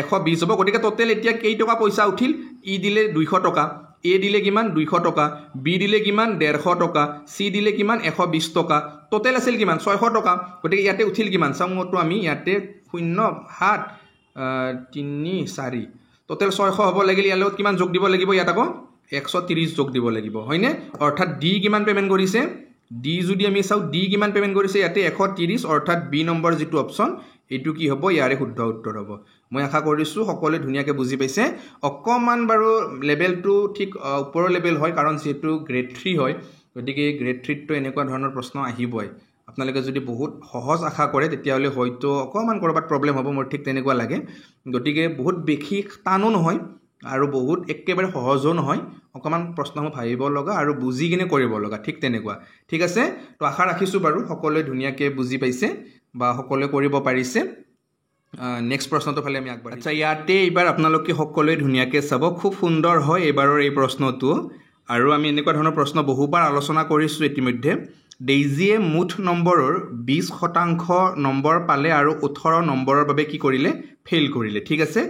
120 হ'ব গতিকে টোটাল এতিয়া কেই টকা পইচা উঠিল ই দিলে 200 টকা এ দিলে কিমান 200 টকা বি দিলে কিমান 150 টকা সি দিলে কিমান 120 টকা টোটাল আছিল কিমান 600 টকা গতিকে ইয়াতে উঠিল কিমান চামটো আমি ইয়াতে 0 7 3 4 টোটাল 600 হ'ব লাগিল ইয়াৰ লগত কিমান যোগ দিব লাগিব ইয়াত আকৌ 130 যোগ দিব লাগিব হয়নে অৰ্থাৎ ডি কিমান পেমেন্ট কৰিছে ডি যদি আমি চাও ডি কিমান পেমেন্ট কৰিছে ইয়াতে 130 অৰ্থাৎ বি নম্বৰ যেটো অপচন এটু কি হ'ব ইয়াৰে শুদ্ধ উত্তৰ হ'ব মই আশা কৰিছো সকলোৱে ধুনিয়াকৈ বুজি পাইছে অকমান বাৰু লেভেলটো ঠিক ওপৰৰ লেভেল হয় কাৰণ যেটো গ্ৰেড 3 হয় গতিকে গ্ৰেড 3 টো এনেকুৱা ধৰণৰ প্ৰশ্ন আহিবই আপোনালোকে যদি বহুত সহজ আশা কৰে তেতিয়াহলে হয়তো অকমান কৰবাত প্ৰবলেম হ'ব মোৰ ঠিক তেনেকুৱা লাগে গতিকে বহুত বেছি টানো নহয় আৰু বহুত একেবাৰে সহজও নহয় অকমান প্ৰশ্ন ভাবিব লগা আৰু বুজি কিনে কৰিব লগা ঠিক তেনেকুৱা ঠিক আছে তো আশা ৰাখিছো বাৰু সকলোৱে ধুনিয়াকৈ বুজি পাইছে বা সকলোৱে কৰিব পাৰিছে নেক্সট প্ৰশ্নটো ফালে আমি আগবাঢ়ি আচ্ছা ইয়াতে এবাৰ আপোনালোকে সকলোৱে ধুনিয়াকৈ চাব খুব সুন্দৰ হয় এবাৰৰ এই প্ৰশ্নটো আৰু আমি এনেকুৱা ধৰণৰ প্ৰশ্ন বহুবাৰ আলোচনা কৰিছো ইতিমধ্যে ডেইজিয়ে মুঠ নম্বৰৰ 20% নম্বৰ পালে আৰু 18 নম্বৰৰ বাবে কি কৰিলে ফেল কৰিলে ঠিক আছে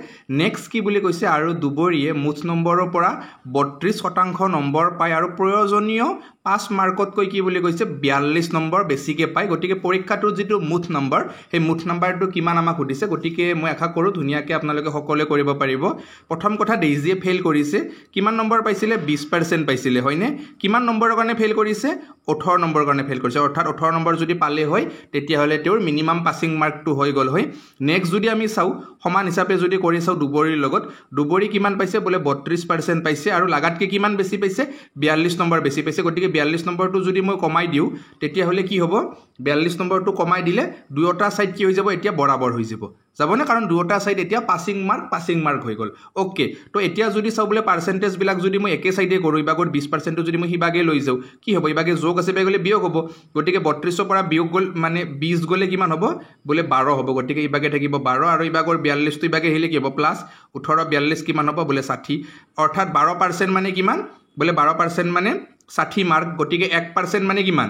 নেক্সট কি বুলি কৈছে আৰু দুবৰীয়ে মুঠ নম্বৰৰ পৰা 32% নম্বৰ পায় আৰু প্ৰয়োজনীয় 5 মাৰ্কতকৈ কি বুলি কৈছে 42 নম্বৰ বেছিকে পায় গতিকে পৰীক্ষাটোৰ যেটো মুঠ নম্বৰ সেই মুঠ নম্বৰটো কিমান আমাক সুধিছে গতিকে মই আশা কৰো ধুনিয়াকৈ আপোনালোকে সকলোৱে কৰিব পাৰিব প্ৰথম কথা ডেইজিয়ে ফেল কৰিছে কিমান নম্বৰ পাইছিলে 20% পাইছিলে হয়নে কিমান নম্বৰৰ কাৰণে ফেল কৰিছে 18 নম্বৰ কাৰণে ফেল কৰিছে অৰ্থাৎ 18 নম্বৰ যদি পালে হয় তেতিয়া হলে তেওঁৰ মিনিমাম পাসিং মাৰ্কটো হৈ গল হয় নেক্সট যদি আমি চাও সমান হিচাপে যদি কৰি চাও দুবৰীৰ লগত দুবৰী কিমান পাইছে বলে 32% পাইছে আৰু লাগাতকে কিমান বেছি পাইছে 42 নম্বৰ বেছি পাইছে গতিকে 42 নম্বৰটো যদি মই কমাই দিও তেতিয়া হলে কি হ'ব 42 নম্বৰটো কমাই দিলে দুয়োটা সাইড কি হৈ যাব এতিয়া বৰাবৰ হৈ যাব যাবনে কাৰণ দুয়োটা সাইড এতিয়া পাসিং মাৰ্ক হৈ গল ওকে তো এতিয়া যদি চাও বলে পাৰ্সেন্টেজ বিলাক যদি মই একে সাইডে কৰো ইবাগৰ 20% যদি মই হিবাগে লৈ যাও কি হ'ব ইবাগে যোগ আছে বেগলে বিয়োগ হ'ব গতিকে 32 পৰা বিয়োগ গল মানে 20 গলে কিমান হ'ব বলে 12 হ'ব গতিকে ইবাগে থাকিব 12 আৰু ইবাগৰ 42 তো ইবাগে হেলে কি হ'ব প্লাস 18 42 কিমান হ'ব বলে 60 অৰ্থাৎ 12% মানে কিমান বলে 12% মানে 60 মাৰ্ক গতিকে 1% মানে কিমান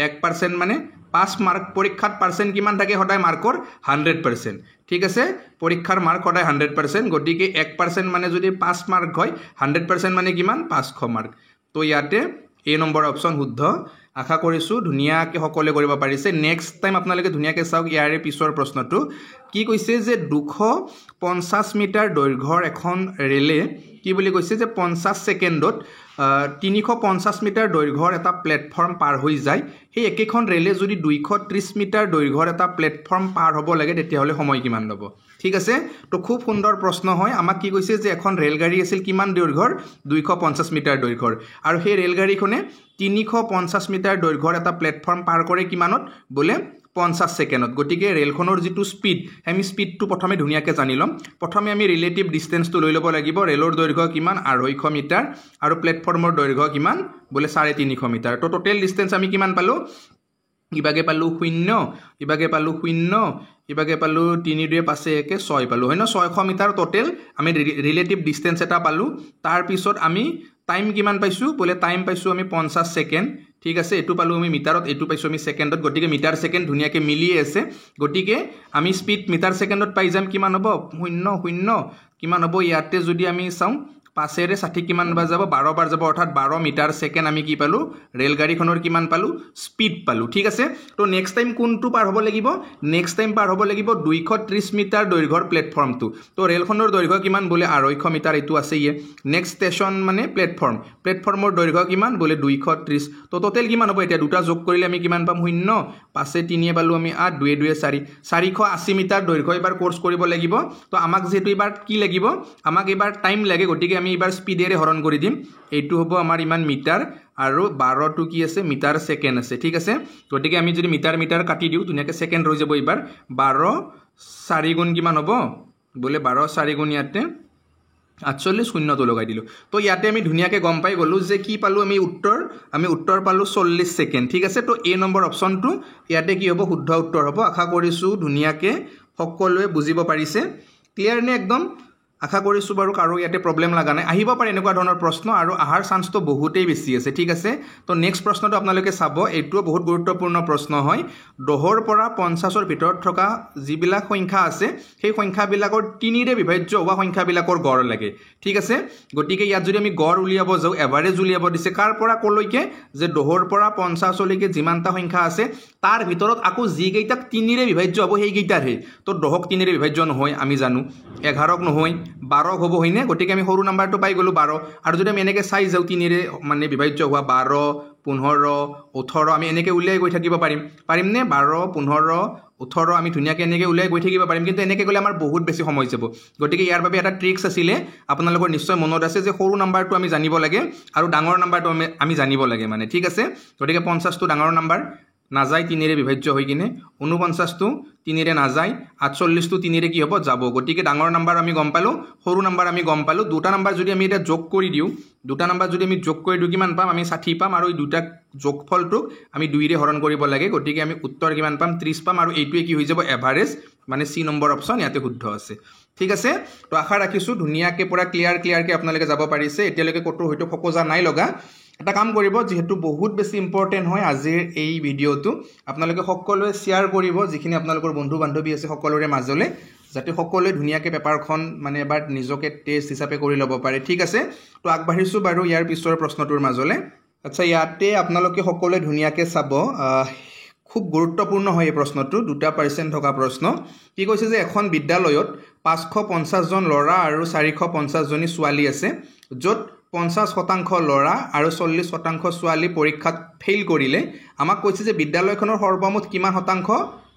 1% মানে 5 মাৰ্ক পৰীক্ষাত পাৰ্সেন্ট কিমান থাকে সদায় মাৰ্কৰ 100% ঠিক আছে পৰীক্ষাৰ মাৰ্ক সদায় 100% গতিকে 1% মানে যদি 5 মাৰ্ক হয় 100% মানে কিমান 500 মাৰ্ক তো ইয়াতে এই নম্বৰ অপচন শুদ্ধ আশা কৰিছো ধুনিয়াকৈ সকলোৱে কৰিব পাৰিছে নেক্সট টাইম আপোনালোকে ধুনিয়াকৈ চাওক ইয়াৰে পিছৰ প্ৰশ্নটো কি কৈছে যে 250 মিটাৰ দৈৰ্ঘ্যৰ এখন ৰেলে কি বুলি কৈছে যে 50 সেকেন্ডত 350 মিটাৰ দৈৰ্ঘ্যৰ এটা প্লেটফৰ্ম পাৰ হৈ যায় সেই একেখন ৰেলে যদি 230 মিটাৰ দৈৰ্ঘ্যৰ এটা প্লেটফৰ্ম পাৰ হ'ব লাগে তেতিয়া হলে সময় কিমান ল'ব ঠিক আছে তো খুব সুন্দৰ প্ৰশ্ন হয় আমাক কি কৈছে যে এখন ৰেলগাড়ী আছিল কিমান দৈৰ্ঘ্যৰ 250 মিটাৰ দৈৰ্ঘ্যৰ আৰু সেই ৰেলগাড়ীখনে 350 মিটাৰ দৈৰ্ঘ্যৰ এটা প্লেটফৰ্ম পাৰ কৰে কিমানত বলে 50 সেকেন্ডত গতিকে ৰেলখনৰ যেটো স্পিড আমি স্পিডটো প্ৰথমে ধুনিয়াকৈ জানি লম প্ৰথমে আমি ৰিলেটিভ ডিসটেন্সটো লৈ ল'ব লাগিব ৰেলৰ দৈৰ্ঘ্য কিমান 250 মিটাৰ আৰু প্লেটফৰ্মৰ দৈৰ্ঘ্য কিমান বলে 350 মিটাৰ তো টোটাল ডিসটেন্স আমি কিমান পালো ইবাগে পালো 0 ইবাগে পালো 0 ইবাগে পালো 3 2 5 1 6 পালো হয় না 600 মিটাৰ টোটাল আমি ৰিলেটিভ ডিসটেন্স এটা পালো তাৰ পিছত আমি টাইম কিমান পাইছো বলে টাইম পাইছো আমি 50 সেকেন্ড ঠিক আছে এটু পালো আমি মিটাৰত এটু পাইছো আমি সেকেন্ডত গটিকে মিটাৰ সেকেন্ড ধুনিয়াকৈ মিলি আছে গটিকে আমি স্পিড মিটাৰ সেকেন্ডত পাই যাম কিমান হ'ব 0 0 কিমান হ'ব ইয়াতে যদি আমি চাও 5 ৰে 60 কিমান বাজাব 12 বাৰ যাব অৰ্থাৎ 12 মিটাৰ সেকেন্ড আমি কি পালো ৰেলগাড়ীখনৰ কিমান পালো স্পিড পালো ঠিক আছে তো নেক্সট টাইম কোনটো পাৰ হ'ব লাগিব নেক্সট টাইম পাৰ হ'ব লাগিব 230 মিটাৰ দৈৰ্ঘ্যৰ প্লেটফৰ্মটো তো ৰেলখনৰ দৈৰ্ঘ্য কিমান বলে 250 মিটাৰ এটো আছে ইয়ে নেক্সট ষ্টেচন মানে প্লেটফৰ্মৰ দৈৰ্ঘ্য কিমান বলে 230 তো টোটাল কিমান হ'ব এতিয়া দুটা যোগ কৰিলে আমি কিমান পাম 0 5 3 পালো আমি 8 2 2 4 480 মিটাৰ দৈৰ্ঘ্য এবাৰ কোৰ্স কৰিব লাগিব তো আমাক যেটো এবাৰ কি লাগিব আমাক এবাৰ টাইম লাগে গটিকে আমি এবাৰ স্পিডেৰে হৰণ কৰি দিম এইটো হ'ব আমাৰ ইমান মিটাৰ আৰু 12 টু কি আছে মিটাৰ সেকেন্ড আছে ঠিক আছে গটিকে আমি যদি মিটাৰ কাটি দিও ধুনিয়াকৈ সেকেন্ড হৈ যাব এবাৰ 12 4 গুণ কিমান হ'ব বলে 12 4 গুণ ইয়াতে 48 শূন্যটো লগাই দিলোঁ তো ইয়াতে আমি ধুনীয়াকৈ গম পাই গ'লোঁ যে কি পালোঁ আমি উত্তৰ পালোঁ 40 ছেকেণ্ড ঠিক আছে তো এ নম্বৰ অপশ্যনটো ইয়াতে কি হ'ব শুদ্ধ উত্তৰ হ'ব আশা কৰিছোঁ ধুনীয়াকৈ সকলোৱে বুজিব পাৰিছে ক্লিয়াৰ নে একদম আশা কৰিছোঁ বাৰু কাৰো ইয়াতে প্ৰব্লেম লগা নাই আহিব পাৰে এনেকুৱা ধৰণৰ প্ৰশ্ন আৰু আহাৰ চান্সটো বহুতেই বেছি আছে ঠিক আছে তো নেক্সট প্ৰশ্নটো আপোনালোকে চাব এইটোও বহুত গুৰুত্বপূৰ্ণ প্ৰশ্ন হয় 10ৰ পৰা 50ৰ ভিতৰত থকা যিবিলাক সংখ্যা আছে সেই সংখ্যাবিলাকৰ 3ৰে বিভাজ্য হোৱা সংখ্যাবিলাকৰ গড় লাগে ঠিক আছে গতিকে ইয়াত যদি আমি গড় উলিয়াব যাওঁ এভাৰেজ উলিয়াব দিছে কাৰ পৰা কলৈকে যে 10ৰ পৰা 50লৈকে যিমানটা সংখ্যা আছে তাৰ ভিতৰত আকৌ যিকেইটা 3ৰে বিভাজ্য হ'ব সেইকেইটাৰহে তো 10ক 3ৰে বিভাজ্য নহয় আমি জানো 11ক নহয় 12 হ'ব হয়নে গতিকে আমি সৰু নাম্বাৰটো পাই গ'লোঁ 12 আৰু যদি আমি এনেকৈ চাই যাওঁ 3ৰে মানে বিভাজ্য হোৱা 12 15 18 আমি এনেকৈ উলিয়াই গৈ থাকিব পাৰিমনে 12 15 18 আমি ধুনীয়াকৈ এনেকৈ উলিয়াই গৈ থাকিব পাৰিম কিন্তু এনেকৈ গ'লে আমাৰ বহুত বেছি সময় যাব গতিকে ইয়াৰ বাবে এটা ট্ৰিক্স আছিলে আপোনালোকৰ নিশ্চয় মনত আছে যে সৰু নাম্বাৰটো আমি জানিব লাগে আৰু ডাঙৰ নাম্বাৰটো আমি জানিব লাগে মানে ঠিক আছে গতিকে 50টো ডাঙৰ নাম্বাৰ নাযায় 3ৰে বিভাজ্য হৈ কিনে 49টো 3ৰে নাযায় 48টো 3ৰে কি হ'ব যাব গতিকে ডাঙৰ নাম্বাৰ আমি গম পালোঁ সৰু নাম্বাৰ আমি গম পালোঁ দুটা নাম্বাৰ যদি আমি এটা যোগ কৰি দিওঁ দুটা নাম্বাৰ যদি আমি যোগ কৰি দিওঁ কিমান পাম আমি 60 পাম আৰু এই দুটা যোগফলটোক আমি 2ৰে হৰণ কৰিব লাগে গতিকে আমি উত্তৰ কিমান পাম 30 পাম আৰু এইটোৱে কি হৈ যাব এভাৰেজ মানে সি নম্বৰ অপশ্যন ইয়াতে শুদ্ধ আছে ঠিক আছে তো আশা ৰাখিছোঁ ধুনীয়াকৈ পুৰা ক্লিয়াৰকৈ আপোনালোকে যাব পাৰিছে এতিয়ালৈকে ক'তো হয়তো ফকজা নাই লগা এটা কাম কৰিব যেহেতু বহুত বেছি ইম্পৰ্টেণ্ট হয় আজিৰ এই ভিডিঅ'টো আপোনালোকে সকলোৱে শ্বেয়াৰ কৰিব যিখিনি আপোনালোকৰ বন্ধু বান্ধৱী আছে সকলোৰে মাজলৈ যাতে সকলোৱে ধুনীয়াকৈ পেপাৰখন মানে এবাৰ নিজকে টেষ্ট হিচাপে কৰি ল'ব পাৰে ঠিক আছে তো আগবাঢ়িছোঁ বাৰু ইয়াৰ পিছৰ প্ৰশ্নটোৰ মাজলৈ আচ্ছা ইয়াতে আপোনালোকে সকলোৱে ধুনীয়াকৈ চাব খুব গুৰুত্বপূৰ্ণ হয় এই প্ৰশ্নটো 2% থকা প্ৰশ্ন কি কৈছে যে এখন বিদ্যালয়ত 550 জন ল'ৰা আৰু 450 জনী ছোৱালী আছে য'ত 50% ল'ৰা আৰু 40% ছোৱালী পৰীক্ষাত ফেইল কৰিলে আমাক কৈছে যে বিদ্যালয়খনৰ সৰ্বমুঠ কিমান শতাংশ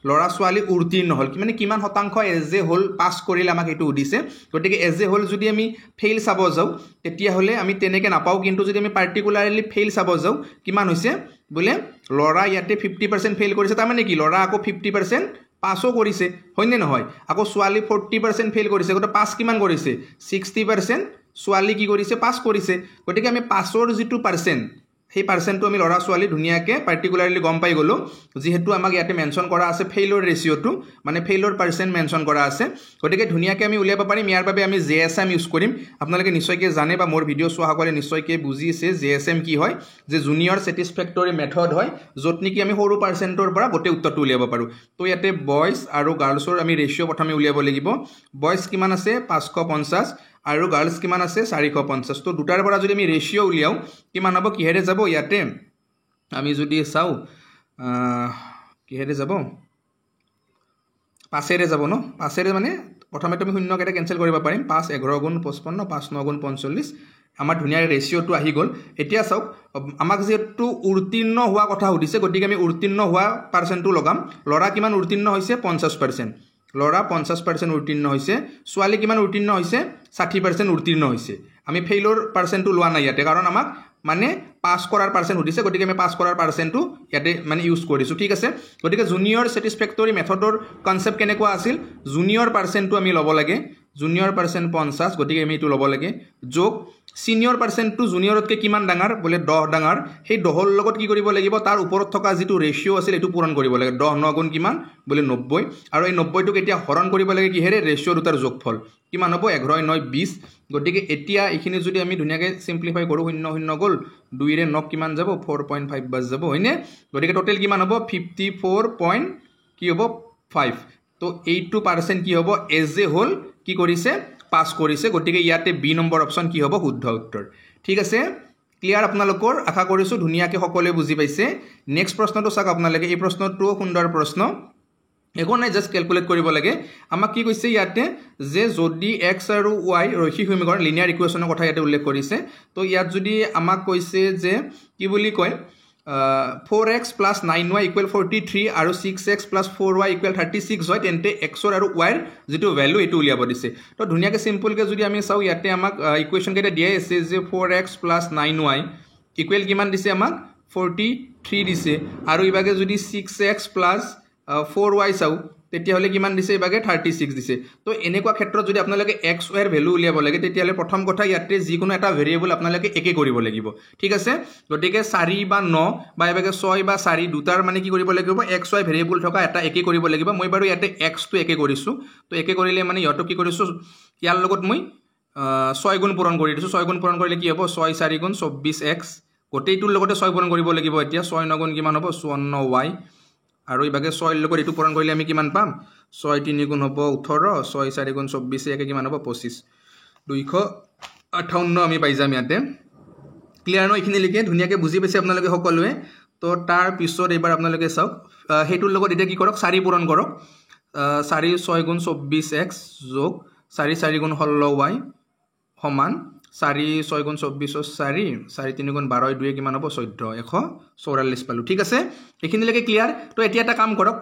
ল'ৰা ছোৱালী উত্তীৰ্ণ হ'ল মানে কিমান শতাংশ এজ এ হোল পাছ কৰিলে আমাক এইটো সুধিছে গতিকে এজ এ হোল যদি আমি ফেইল চাব যাওঁ তেতিয়াহ'লে আমি তেনেকৈ নাপাওঁ কিন্তু যদি আমি পাৰ্টিকুলাৰলি ফেইল চাব যাওঁ কিমান হৈছে বোলে ল'ৰা ইয়াতে 50% ফেইল কৰিছে তাৰমানে কি ল'ৰা আকৌ 50% পাছো কৰিছে হয়নে নহয় আকৌ ছোৱালী 40% ফেইল কৰিছে গতিকে পাছ কিমান কৰিছে 60% ছোৱালী কি কৰিছে পাছ কৰিছে গতিকে আমি পাছৰ যিটো পাৰ্চেণ্ট সেই পাৰ্চেণ্টটো আমি ল'ৰা ছোৱালী ধুনীয়াকৈ পাৰ্টিকুলাৰলি গম পাই গ'লোঁ যিহেতু আমাক ইয়াতে মেনশ্যন কৰা আছে ফেইলৰ ৰেচিঅ'টো মানে ফেইলৰ পাৰ্চেণ্ট মেনশ্যন কৰা আছে গতিকে ধুনীয়াকৈ আমি উলিয়াব পাৰিম ইয়াৰ বাবে আমি JSM ইউজ কৰিম আপোনালোকে নিশ্চয়কৈ জানে বা মোৰ ভিডিঅ' চোৱাসকলে নিশ্চয়কৈ বুজিছে JSM কি হয় যে জুনিয়ৰ ছেটিছফেক্টৰী মেথড হয় য'ত নেকি আমি সৰু পাৰ্চেণ্টৰ পৰা গোটেই উত্তৰটো উলিয়াব পাৰোঁ তো ইয়াতে বইজ আৰু গাৰ্লছৰ আমি ৰেচিঅ' প্ৰথমে উলিয়াব লাগিব বইজ কিমান আছে 550 আৰু গাৰ্লছ কিমান আছে 450 তো দুটাৰ পৰা যদি আমি ৰেচিঅ' উলিয়াওঁ কিমান হ'ব কিহেৰে যাব ইয়াতে আমি যদি চাওঁ কিহেৰে যাব 5ৰে যাব ন 5ৰে মানে প্ৰথমে আমি শূন্যকেইটা কেঞ্চেল কৰিব পাৰিম 5 11 গুণ 55 5 9 গুণ 45 আমাৰ ধুনীয়া ৰেচিঅ'টো আহি গ'ল এতিয়া চাওক আমাক যেহেতু উত্তীৰ্ণ হোৱা কথা সুধিছে গতিকে আমি উত্তীৰ্ণ হোৱা পাৰ্চেণ্টটো লগাম ল'ৰা কিমান উত্তীৰ্ণ হৈছে 50% ল'ৰা 50% উত্তীৰ্ণ হৈছে ছোৱালী কিমান উত্তীৰ্ণ হৈছে 60% উত্তীৰ্ণ হৈছে আমি ফেইলৰ পাৰ্চেণ্টটো লোৱা নাই ইয়াতে কাৰণ আমাক মানে পাছ কৰাৰ পাৰ্চেণ্ট সুধিছে গতিকে আমি পাছ কৰাৰ পাৰ্চেণ্টটো ইয়াতে মানে ইউজ কৰিছোঁ ঠিক আছে গতিকে জুনিয়ৰ ছেটিছফেক্টৰী মেথডৰ কনচেপ্ট কেনেকুৱা আছিল জুনিয়ৰ পাৰ্চেণ্টটো আমি ল'ব লাগে জুনিয়ৰ পাৰ্চেণ্ট 50 গতিকে আমি এইটো ল'ব লাগে যোগ সিনিয়ৰ পাৰ্চেণ্টটো জুনিয়ৰতকৈ কিমান ডাঙৰ বোলে 10 ডাঙৰ সেই 10ৰ লগত কি কৰিব লাগিব তাৰ ওপৰত থকা যিটো ৰেচিঅ' আছিল এইটো পূৰণ কৰিব লাগে 10 9 গুণ কিমান বোলে 90 আৰু এই 90টোক এতিয়া হৰণ কৰিব লাগে কিহেৰে ৰেচিঅ' দুটাৰ যোগফল কিমান হ'ব 11 9 20 গতিকে এতিয়া এইখিনি যদি আমি ধুনীয়াকৈ সিম্পলিফাই কৰোঁ 0 0 গ'ল 2ৰে 9 কিমান যাব 4.5 বাজ যাব হয়নে গতিকে টোটেল কিমান হ'ব 54. কি হ'ব 5 তো 8% কি হ'ব এজ এ হোল কি কৰিছে পাছ কৰিছে গতিকে ইয়াতে বি নম্বৰ অপশ্যন কি হ'ব শুদ্ধ উত্তৰ ঠিক আছে ক্লিয়াৰ আপোনালোকৰ আশা কৰিছোঁ ধুনীয়াকৈ সকলোৱে বুজি পাইছে নেক্সট প্ৰশ্নটো চাওক আপোনালোকে এই প্ৰশ্নটো সুন্দৰ প্ৰশ্ন একো নাই জাষ্ট ক্যালকুলেট কৰিব লাগে আমাক কি কৈছে ইয়াতে যে যদি x আৰু y ৰৈখিক সমীকৰণ লিনিয়াৰ ইকুৱেশ্যনৰ কথা ইয়াতে উল্লেখ কৰিছে তো ইয়াত যদি আমাক কৈছে যে কি বুলি কয় 4x plus 9y equal 43 আৰু 6x plus 4y equal 36 হয় তেন্তে x আৰু y যেটো ভ্যালু এটো উলিয়াব দিছে তো ধুনিয়াকে সিম্পলকে যদি আমি চাও ইয়াতে আমাক ইকুৱেশ্যন কেটা দিয়া আছে যে 4x plus 9y equal কিমান দিছে আমাক 43 দিছে আৰু ইবাগে যদি 6x plus 4y চাও তেতিয়াহ'লে কিমান দিছে ইভাগে 36 দিছে তো এনেকুৱা ক্ষেত্ৰত যদি আপোনালোকে এক্স ৱাইৰ ভেলু উলিয়াব লাগে তেতিয়াহ'লে প্ৰথম কথা ইয়াতে যিকোনো এটা ভেৰিয়েবল আপোনালোকে একে কৰিব লাগিব ঠিক আছে গতিকে 4 বা 9 বা ইভাগে 6 বা 4 দুটাৰ মানে কি কৰিব লাগিব এক্স ৱাই ভেৰিয়েবল থকা এটা একে কৰিব লাগিব মই বাৰু ইয়াতে এক্স টো একে কৰিছো তো একে কৰিলে মানে ইহটো কি কৰিছো ইয়াৰ লগত মই 6 গুণ পূৰণ কৰি দিছো 6 গুণ পূৰণ কৰিলে কি হ'ব 6 4 গুণ 24x গোটেইটোৰ লগতে 6 পূৰণ কৰিব লাগিব এতিয়া 6 9 গুণ কিমান হ'ব 54y আৰু ইভাগে 6 ৰ লগত এটো পূৰণ কৰিলে আমি কিমান পাম 6 3 গুণ হ'ব 18 6 4 গুণ 24 একে কিমান হ'ব 25 258 আমি পাই যাম ইয়াতে ক্লিয়াৰ ন এইখিনি লিখে ধুনিয়াকে বুজি পাইছে আপোনালোকে সকলোৱে তো তাৰ পিছত এবাৰ আপোনালোকে চাওক হেতুৰ লগত এটা কি কৰক 4 পূৰণ কৰক 4 6 গুণ 24x যোগ 4 4 গুণ 16y সমান 4 6 গুণ 24 4 4 3 গুণ 12 2 কিমান হ'ব 14 144 পালো ঠিক আছে এইখিনি লৈকে ক্লিয়াৰ তো এতিয়া এটা কাম কৰক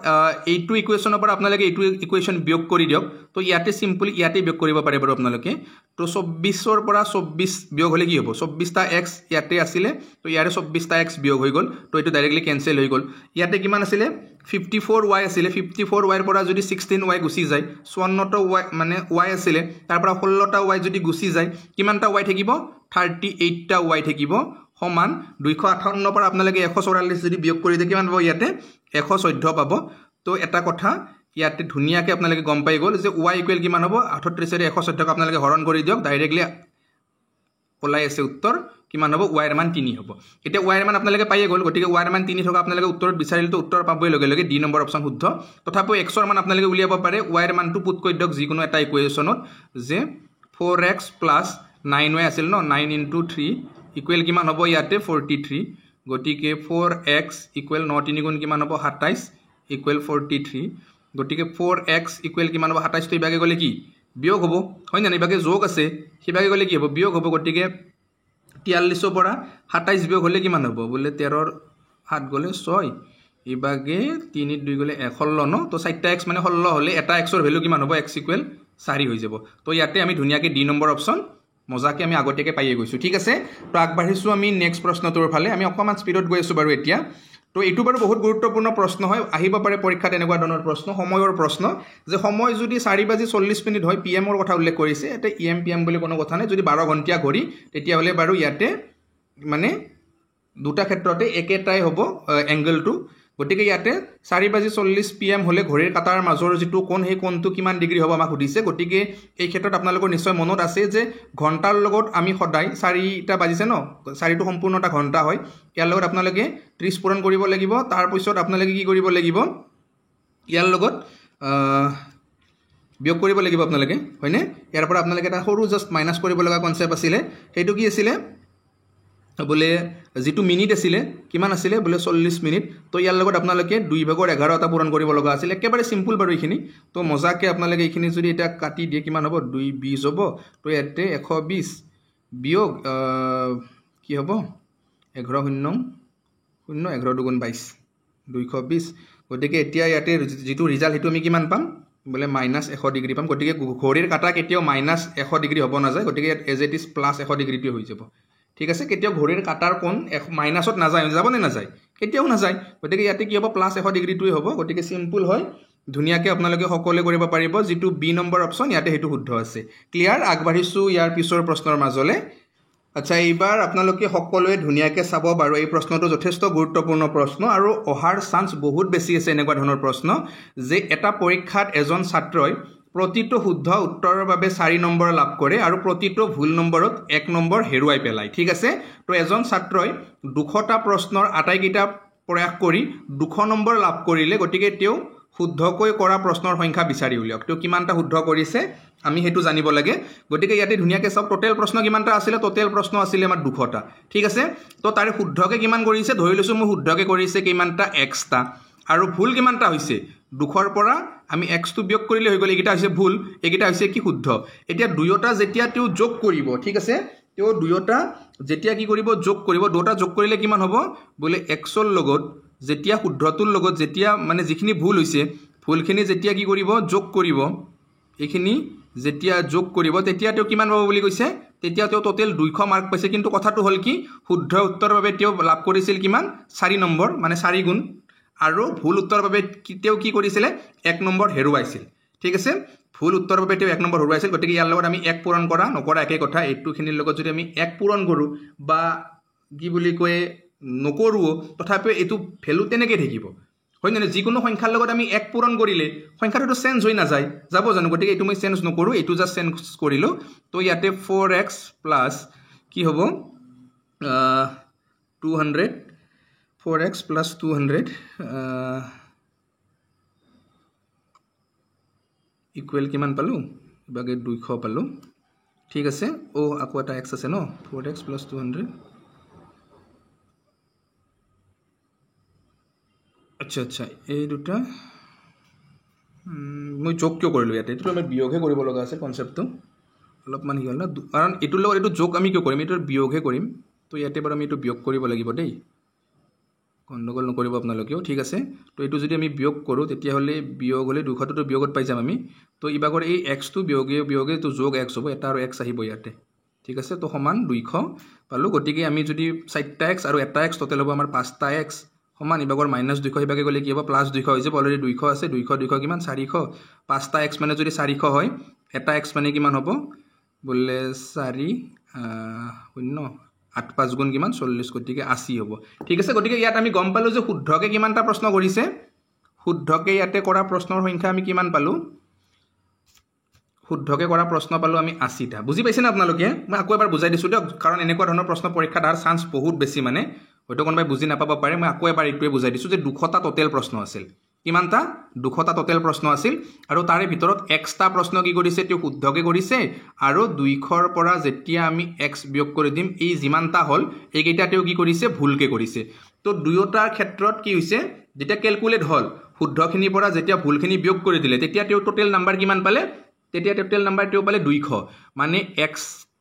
এইটো ইকুৱেচনৰ পৰা আপোনালোকে এইটো ইকুৱেচন বিয়োগ কৰি দিয়ক তো ইয়াতে সিম্পলি ইয়াতে বিয়োগ কৰিব পাৰে বাৰু আপোনালোকে তো 24 ৰ পৰা 24 বিয়োগ হলে কি হ'ব 24 টা x ইয়াতে আছিল তো ইয়াৰে 24 টা x বিয়োগ হৈ গল তো এটো ডাইৰেক্টলি ক্যান্সেল হৈ গল ইয়াতে কিমান আছিল 54y আছিল 54y ৰ পৰা যদি 16y গুচি যায় 54 টা y মানে y আছিল তাৰ পৰা 16 টা y যদি গুচি যায় কিমানটা y থাকিব 38 টা y থাকিব সমান 258 পৰা আপোনালোকে 144 যদি বিয়োগ কৰি দিয়ে কিমান পাব ইয়াতে 114 পাব তো এটা কথা ইয়াতে ধুনিয়াকে আপোনালোকে গম পাই গল যে y ইকুৱেল কিমান হ'ব 38 ৰে 114 ক আপোনালোকে হৰণ কৰি দিয়ক ডাইৰেক্টলি ওলাই আছে উত্তৰ কিমান হ'ব y ৰ মান 3 হ'ব এতিয়া y ৰ মান আপোনালোকে পাইয়ে গল গটিকে y ৰ মান 3 থকা আপোনালোকে উত্তৰত বিচাৰিলে তো উত্তৰ পাবই লগে লগে ডি নম্বৰ অপচন শুদ্ধ তথাপি x ৰ মান আপোনালোকে উলিয়াব পাৰে y ৰ মানটো পুট কৰি দিয়ক যিকোনো এটা ইকুৱেচনত যে 4x 9y আছিল ন 9 * 3 ইকুৱেল কিমান হ'ব ইয়াতে 43 গটিকে 4x ইকুৱেল 9 3 গুণ কিমান হ'ব 27 ইকুৱেল 43 গটিকে 4x ইকুৱেল কিমান হ'ব 27 তো ইবাগে গলে কি বিয়োগ হ'ব হয় না ইবাগে যোগ আছে হিবাগে গলে কি হ'ব বিয়োগ হ'ব গটিকে 43 ৰ পৰা 27 বিয়োগ হলে কিমান হ'ব বলে 13 ৰ 7 গলে 6 ইবাগে 3 2 গলে 16 ন তো 4টা x মানে 16 হলে এটা x ৰ ভ্যালু কিমান হ'ব x ইকুৱেল 4 হৈ যাব তো ইয়াতে আমি ধুনিয়াকে ডি নম্বৰ অপচন মজাকে আমি আগতেকে পাইয়ে গৈছো ঠিক আছে তো আগবাঢ়িছো আমি নেক্সট প্ৰশ্নটোৰ ফালে আমি অকমান স্পিডত গৈ আছো বাৰু এতিয়া তো এইটো বাৰু বহুত গুৰুত্বপূৰ্ণ প্ৰশ্ন হয় আহিব পাৰে পৰীক্ষাত এনেকুৱা ধৰণৰ প্ৰশ্ন সময়ৰ প্ৰশ্ন যে সময় যদি 4:40 হয় PM ৰ কথা উল্লেখ কৰিছে এটা EM PM বুলি কোনো কথা নাই যদি 12 ঘণ্টা ঘড়ী তেতিয়া হলে বাৰু ইয়াতে মানে দুটা ক্ষেত্ৰতে একেটাই হ'ব এংগলটো গটিকে ইয়াতে 4:40 PM হলে ঘড়ীৰ কাটাৰ মাজৰ যেটো কোণ হে কোণটো কিমান ডিগ্ৰী হ'ব আমাক সুধিছে গটিকে এই ক্ষেত্ৰত আপোনালোকৰ নিশ্চয় মনত আছে যে ঘণ্টাৰ লগত আমি সদায় 4টা বাজিছে ন 4টো সম্পূৰ্ণটা ঘণ্টা হয় ইয়াৰ লগত আপোনালোকে 30 পূৰণ কৰিব লাগিব তাৰ পিছত আপোনালোকে কি কৰিব লাগিব ইয়াৰ লগত বিয়োগ কৰিব লাগিব আপোনালোকে হয়নে ইয়াৰ পৰা আপোনালোকে এটা সৰু জাস্ট মাইনাস কৰিব লগা কনসেপ্ট আছিল হেতু কি আছিল বলে যেটো মিনিট আছিল কিমান আছিল বলে 40 মিনিট তো ইয়াৰ লগত আপোনালোকে 2/11 টা পূৰণ কৰিব লগা আছিল একেবাৰে সিম্পল বাৰু এইখিনি তো মজাকে আপোনালোকে এইখিনি যদি এটা কাটি দিয়ে কিমান হ'ব 220 হ'ব তো ইয়াতে 120 বিয়োগ কি হ'ব 11 0 0 11 2 22 220 গতিকে এতিয়া ইয়াতে যেটো ৰিজাল্ট হেতু আমি কিমান পাম বলে -100 ডিগ্ৰী পাম গতিকে ঘড়ীৰ কাটা কেতিয়াও -100 ডিগ্ৰী হ'ব না যায় গতিকে এজ ইট ইজ +100 ডিগ্ৰী টো হৈ যাব ঠিক আছে কেতিয়াও ঘড়ীৰ কাটাৰ কোণ মাইনাসত না যায় যাব নে না যায় কেতিয়াও না যায় গতিকে ইয়াতে কি হ'ব +100 ডিগ্ৰী টোই হ'ব গতিকে সিম্পল হয় ধুনিয়াকে আপোনালোকে সকলে কৰিব পাৰিব যেটো বি নম্বৰ অপচন ইয়াতে হেতু শুদ্ধ আছে ক্লিয়াৰ আগবাঢ়িছো ইয়াৰ পিছৰ প্ৰশ্নৰ মাজলে আচ্ছা এইবাৰ আপোনালোকে সকলোৱে ধুনিয়াকে চাব বাৰু এই প্ৰশ্নটো যথেষ্ট গুৰুত্বপূৰ্ণ প্ৰশ্ন আৰু অহাৰ চান্স বহুত বেছি আছে এনেকুৱা ধৰণৰ প্ৰশ্ন যে এটা পৰীক্ষাত এজন ছাত্ৰই প্ৰতিটো শুদ্ধ উত্তৰৰ বাবে 4 নম্বৰ লাভ কৰে আৰু প্ৰতিটো ভুল নম্বৰত 1 নম্বৰ হেৰুৱাই পেলায় ঠিক আছে তো এজন ছাত্ৰই 200টা প্ৰশ্নৰ আটাইকেইটা প্ৰয়াস কৰি 200 নম্বৰ লাভ কৰিলে গটিকে তেও শুদ্ধকৈ কৰা প্ৰশ্নৰ সংখ্যা বিচাৰি উলিয়াওক তো কিমানটা শুদ্ধ কৰিছে আমি হেতু জানিব লাগে গটিকে ইয়াতে ধুনিয়াকে সব টোটাল প্ৰশ্ন কিমানটা আছিল টোটাল প্ৰশ্ন আছিল আমাৰ 200টা ঠিক আছে তো তাৰে শুদ্ধকে কিমান কৰিছে ধৰি লৈছো মই শুদ্ধকে কৰিছে কিমানটা x টা আৰু ভুল কিমানটা হৈছে 200ৰ পৰা আমি x টো বিয়োগ কৰিলে হৈ গলে এটা হৈছে ভুল একিটা হৈছে কি শুদ্ধ এতিয়া দুয়োটা যেতিয়া তেও যোগ কৰিব ঠিক আছে তেও দুয়োটা যেতিয়া কি কৰিব যোগ কৰিব দুটা যোগ কৰিলে কিমান হ'ব বলে x ৰ লগত যেতিয়া শুদ্ধটোৰ লগত যেতিয়া মানে যিখিনি ভুল হৈছে ভুলখিনি যেতিয়া কি কৰিব যোগ কৰিব এইখিনি যেতিয়া যোগ কৰিব তেতিয়া তেও কিমান পাব বুলি কৈছে তেতিয়া তেও টোটাল 200 মাৰ্ক পাইছে কিন্তু কথাটো হল কি শুদ্ধ উত্তৰৰ বাবে তেও লাভ কৰিছিল কিমান 4 নম্বৰ মানে 4 গুণ আৰু ভুল উত্তৰৰ বাবে তেওঁ কি কৰিছিলে 1 নম্বৰ হেৰুৱাইছিল ঠিক আছে ভুল উত্তৰৰ বাবে তেওঁ 1 নম্বৰ হেৰুৱাইছিল গতিকে ইয়াৰ লগত আমি 1 পূৰণ কৰা নকৰা একে কথা এইটোখিনিৰ লগত যদি আমি 1 পূৰণ কৰোঁ বা কি বুলি কয় নকৰোঁ তথাপিও এইটো ভ্যালু তেনেকৈ থাকিব হয় না যিকোনো সংখ্যাৰ লগত আমি 1 পূৰণ কৰিলে সংখ্যাটো চেঞ্জ হৈ নাযায় যাব জানো গতিকে এইটো মই চেঞ্জ নকৰোঁ এইটো জাষ্ট চেঞ্জ কৰিলোঁ তো ইয়াতে 4x প্লাছ কি হ'ব 200 4x plus 200 equal কিমান পালো ইবাগে 200 পালো ঠিক আছে ও আকো এটা x আছে ন 4x plus 200 আচ্ছা আচ্ছা এই দুটা মই যোগ কিয় কৰিলো ইয়াতে এটো আমি বিয়োগহে কৰিব লগা আছে কনসেপ্টটো অলপমান হিল না কাৰণ এটো লগত এটো যোগ আমি কিয় কৰিম এটো বিয়োগহে কৰিম তো ইয়াতে বাৰু আমি এটো বিয়োগ কৰিব লাগিব দেই গণ্ডগোল নকৰিব আপোনালোকেও ঠিক আছে তো এটো যদি আমি বিয়োগ কৰো তেতিয়া হলে বিয়োগ হলে 200 তো বিয়োগত পাই যাম আমি তো ইবাগৰ এই x টো বিয়োগে তো যোগ x হ'ব এটা আৰু x আহিব ইয়াতে ঠিক আছে তো সমান 200 পালো গটিকে আমি যদি 4টা x আৰু এটা x টোটাল হ'ব আমাৰ 5টা x সমান ইবাগৰ -200 ইবাগে গলে কি হ'ব +200 হৈ যাব অলৰেডি 200 আছে 200 কিমান 400 5টা x মানে যদি 400 হয় এটা x মানে কিমান হ'ব বলে 4 0 8 5 গুণ কিমান 40 গটিকে 80 হ'ব ঠিক আছে গটিকে ইয়াত আমি গম পালো যে শুদ্ধকে কিমানটা প্ৰশ্ন কৰিছে শুদ্ধকে ইয়াতে কৰা প্ৰশ্নৰ সংখ্যা আমি কিমান পালো শুদ্ধকে কৰা প্ৰশ্ন পালো আমি 80টা বুজি পাইছেনে আপোনালোকে মই আকৌ এবাৰ বুজাই দিছো দিয়ক কাৰণ এনেকুৱা ধৰণৰ প্ৰশ্ন পৰীক্ষাত আৰ চান্স বহুত বেছি মানে হয়তো কোনোবাই বুজি নাপাব পাৰে মই আকৌ এবাৰ এইটোৱে বুজাই দিছো যে 200টা টোটাল প্ৰশ্ন আছিল কিমানটা 200টা টোটাল প্ৰশ্ন আছিল আৰু তাৰে ভিতৰত এক্সটা প্ৰশ্ন কি কৰিছে তেওঁ শুদ্ধকে কৰিছে আৰু 200ৰ পৰা যেতিয়া আমি x বিয়োগ কৰি দিম এই যিমানটা হল এইকেইটা তেওঁ কি কৰিছে ভুলকে কৰিছে তো দুয়োটাৰ ক্ষেত্ৰত কি হৈছে যেতিয়া ক্যালকুলেট হল শুদ্ধখিনিৰ পৰা যেতিয়া ভুলখিনি বিয়োগ কৰি দিলে তেতিয়া তেওঁ টোটাল নাম্বাৰ কিমান পালে তেতিয়া টোটাল নাম্বাৰ তেওঁ পালে 200 মানে x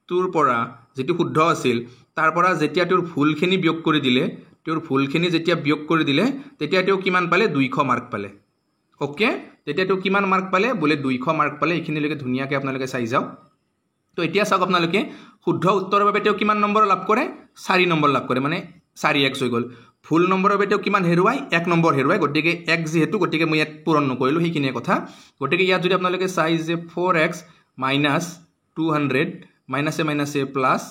টোৰ পৰা যেটো শুদ্ধ আছিল তাৰ পৰা যেতিয়া তেওঁৰ ভুলখিনি বিয়োগ কৰি দিলে তেওঁৰ ভুলখিনি যেতিয়া বিয়োগ কৰি দিলে তেতিয়া তেওঁ কিমান পালে 200 মাৰ্ক পালে ওকে তেতিয়া তেওঁ কিমান মাৰ্ক পালে বলে 200 মাৰ্ক পালে এইখিনি লকে ধুনিয়াকে আপোনালোকে চাই যাওক তো এতিয়া চাওক আপোনালোকে শুদ্ধ উত্তৰৰ বাবে তেওঁ কিমান নম্বৰ লাভ কৰে 4 নম্বৰ লাভ কৰে মানে 4x হৈ গল ভুল নম্বৰৰ বাবে তেওঁ কিমান হেৰুৱাই 1 নম্বৰ হেৰুৱাই গটিকে x যেহেতু গটিকে মই ইয়াত পূৰণ নকৰিলো সেইখিনিয়ে কথা গটিকে ইয়াত যদি আপোনালোকে চাই যে 4x - 200 - a plus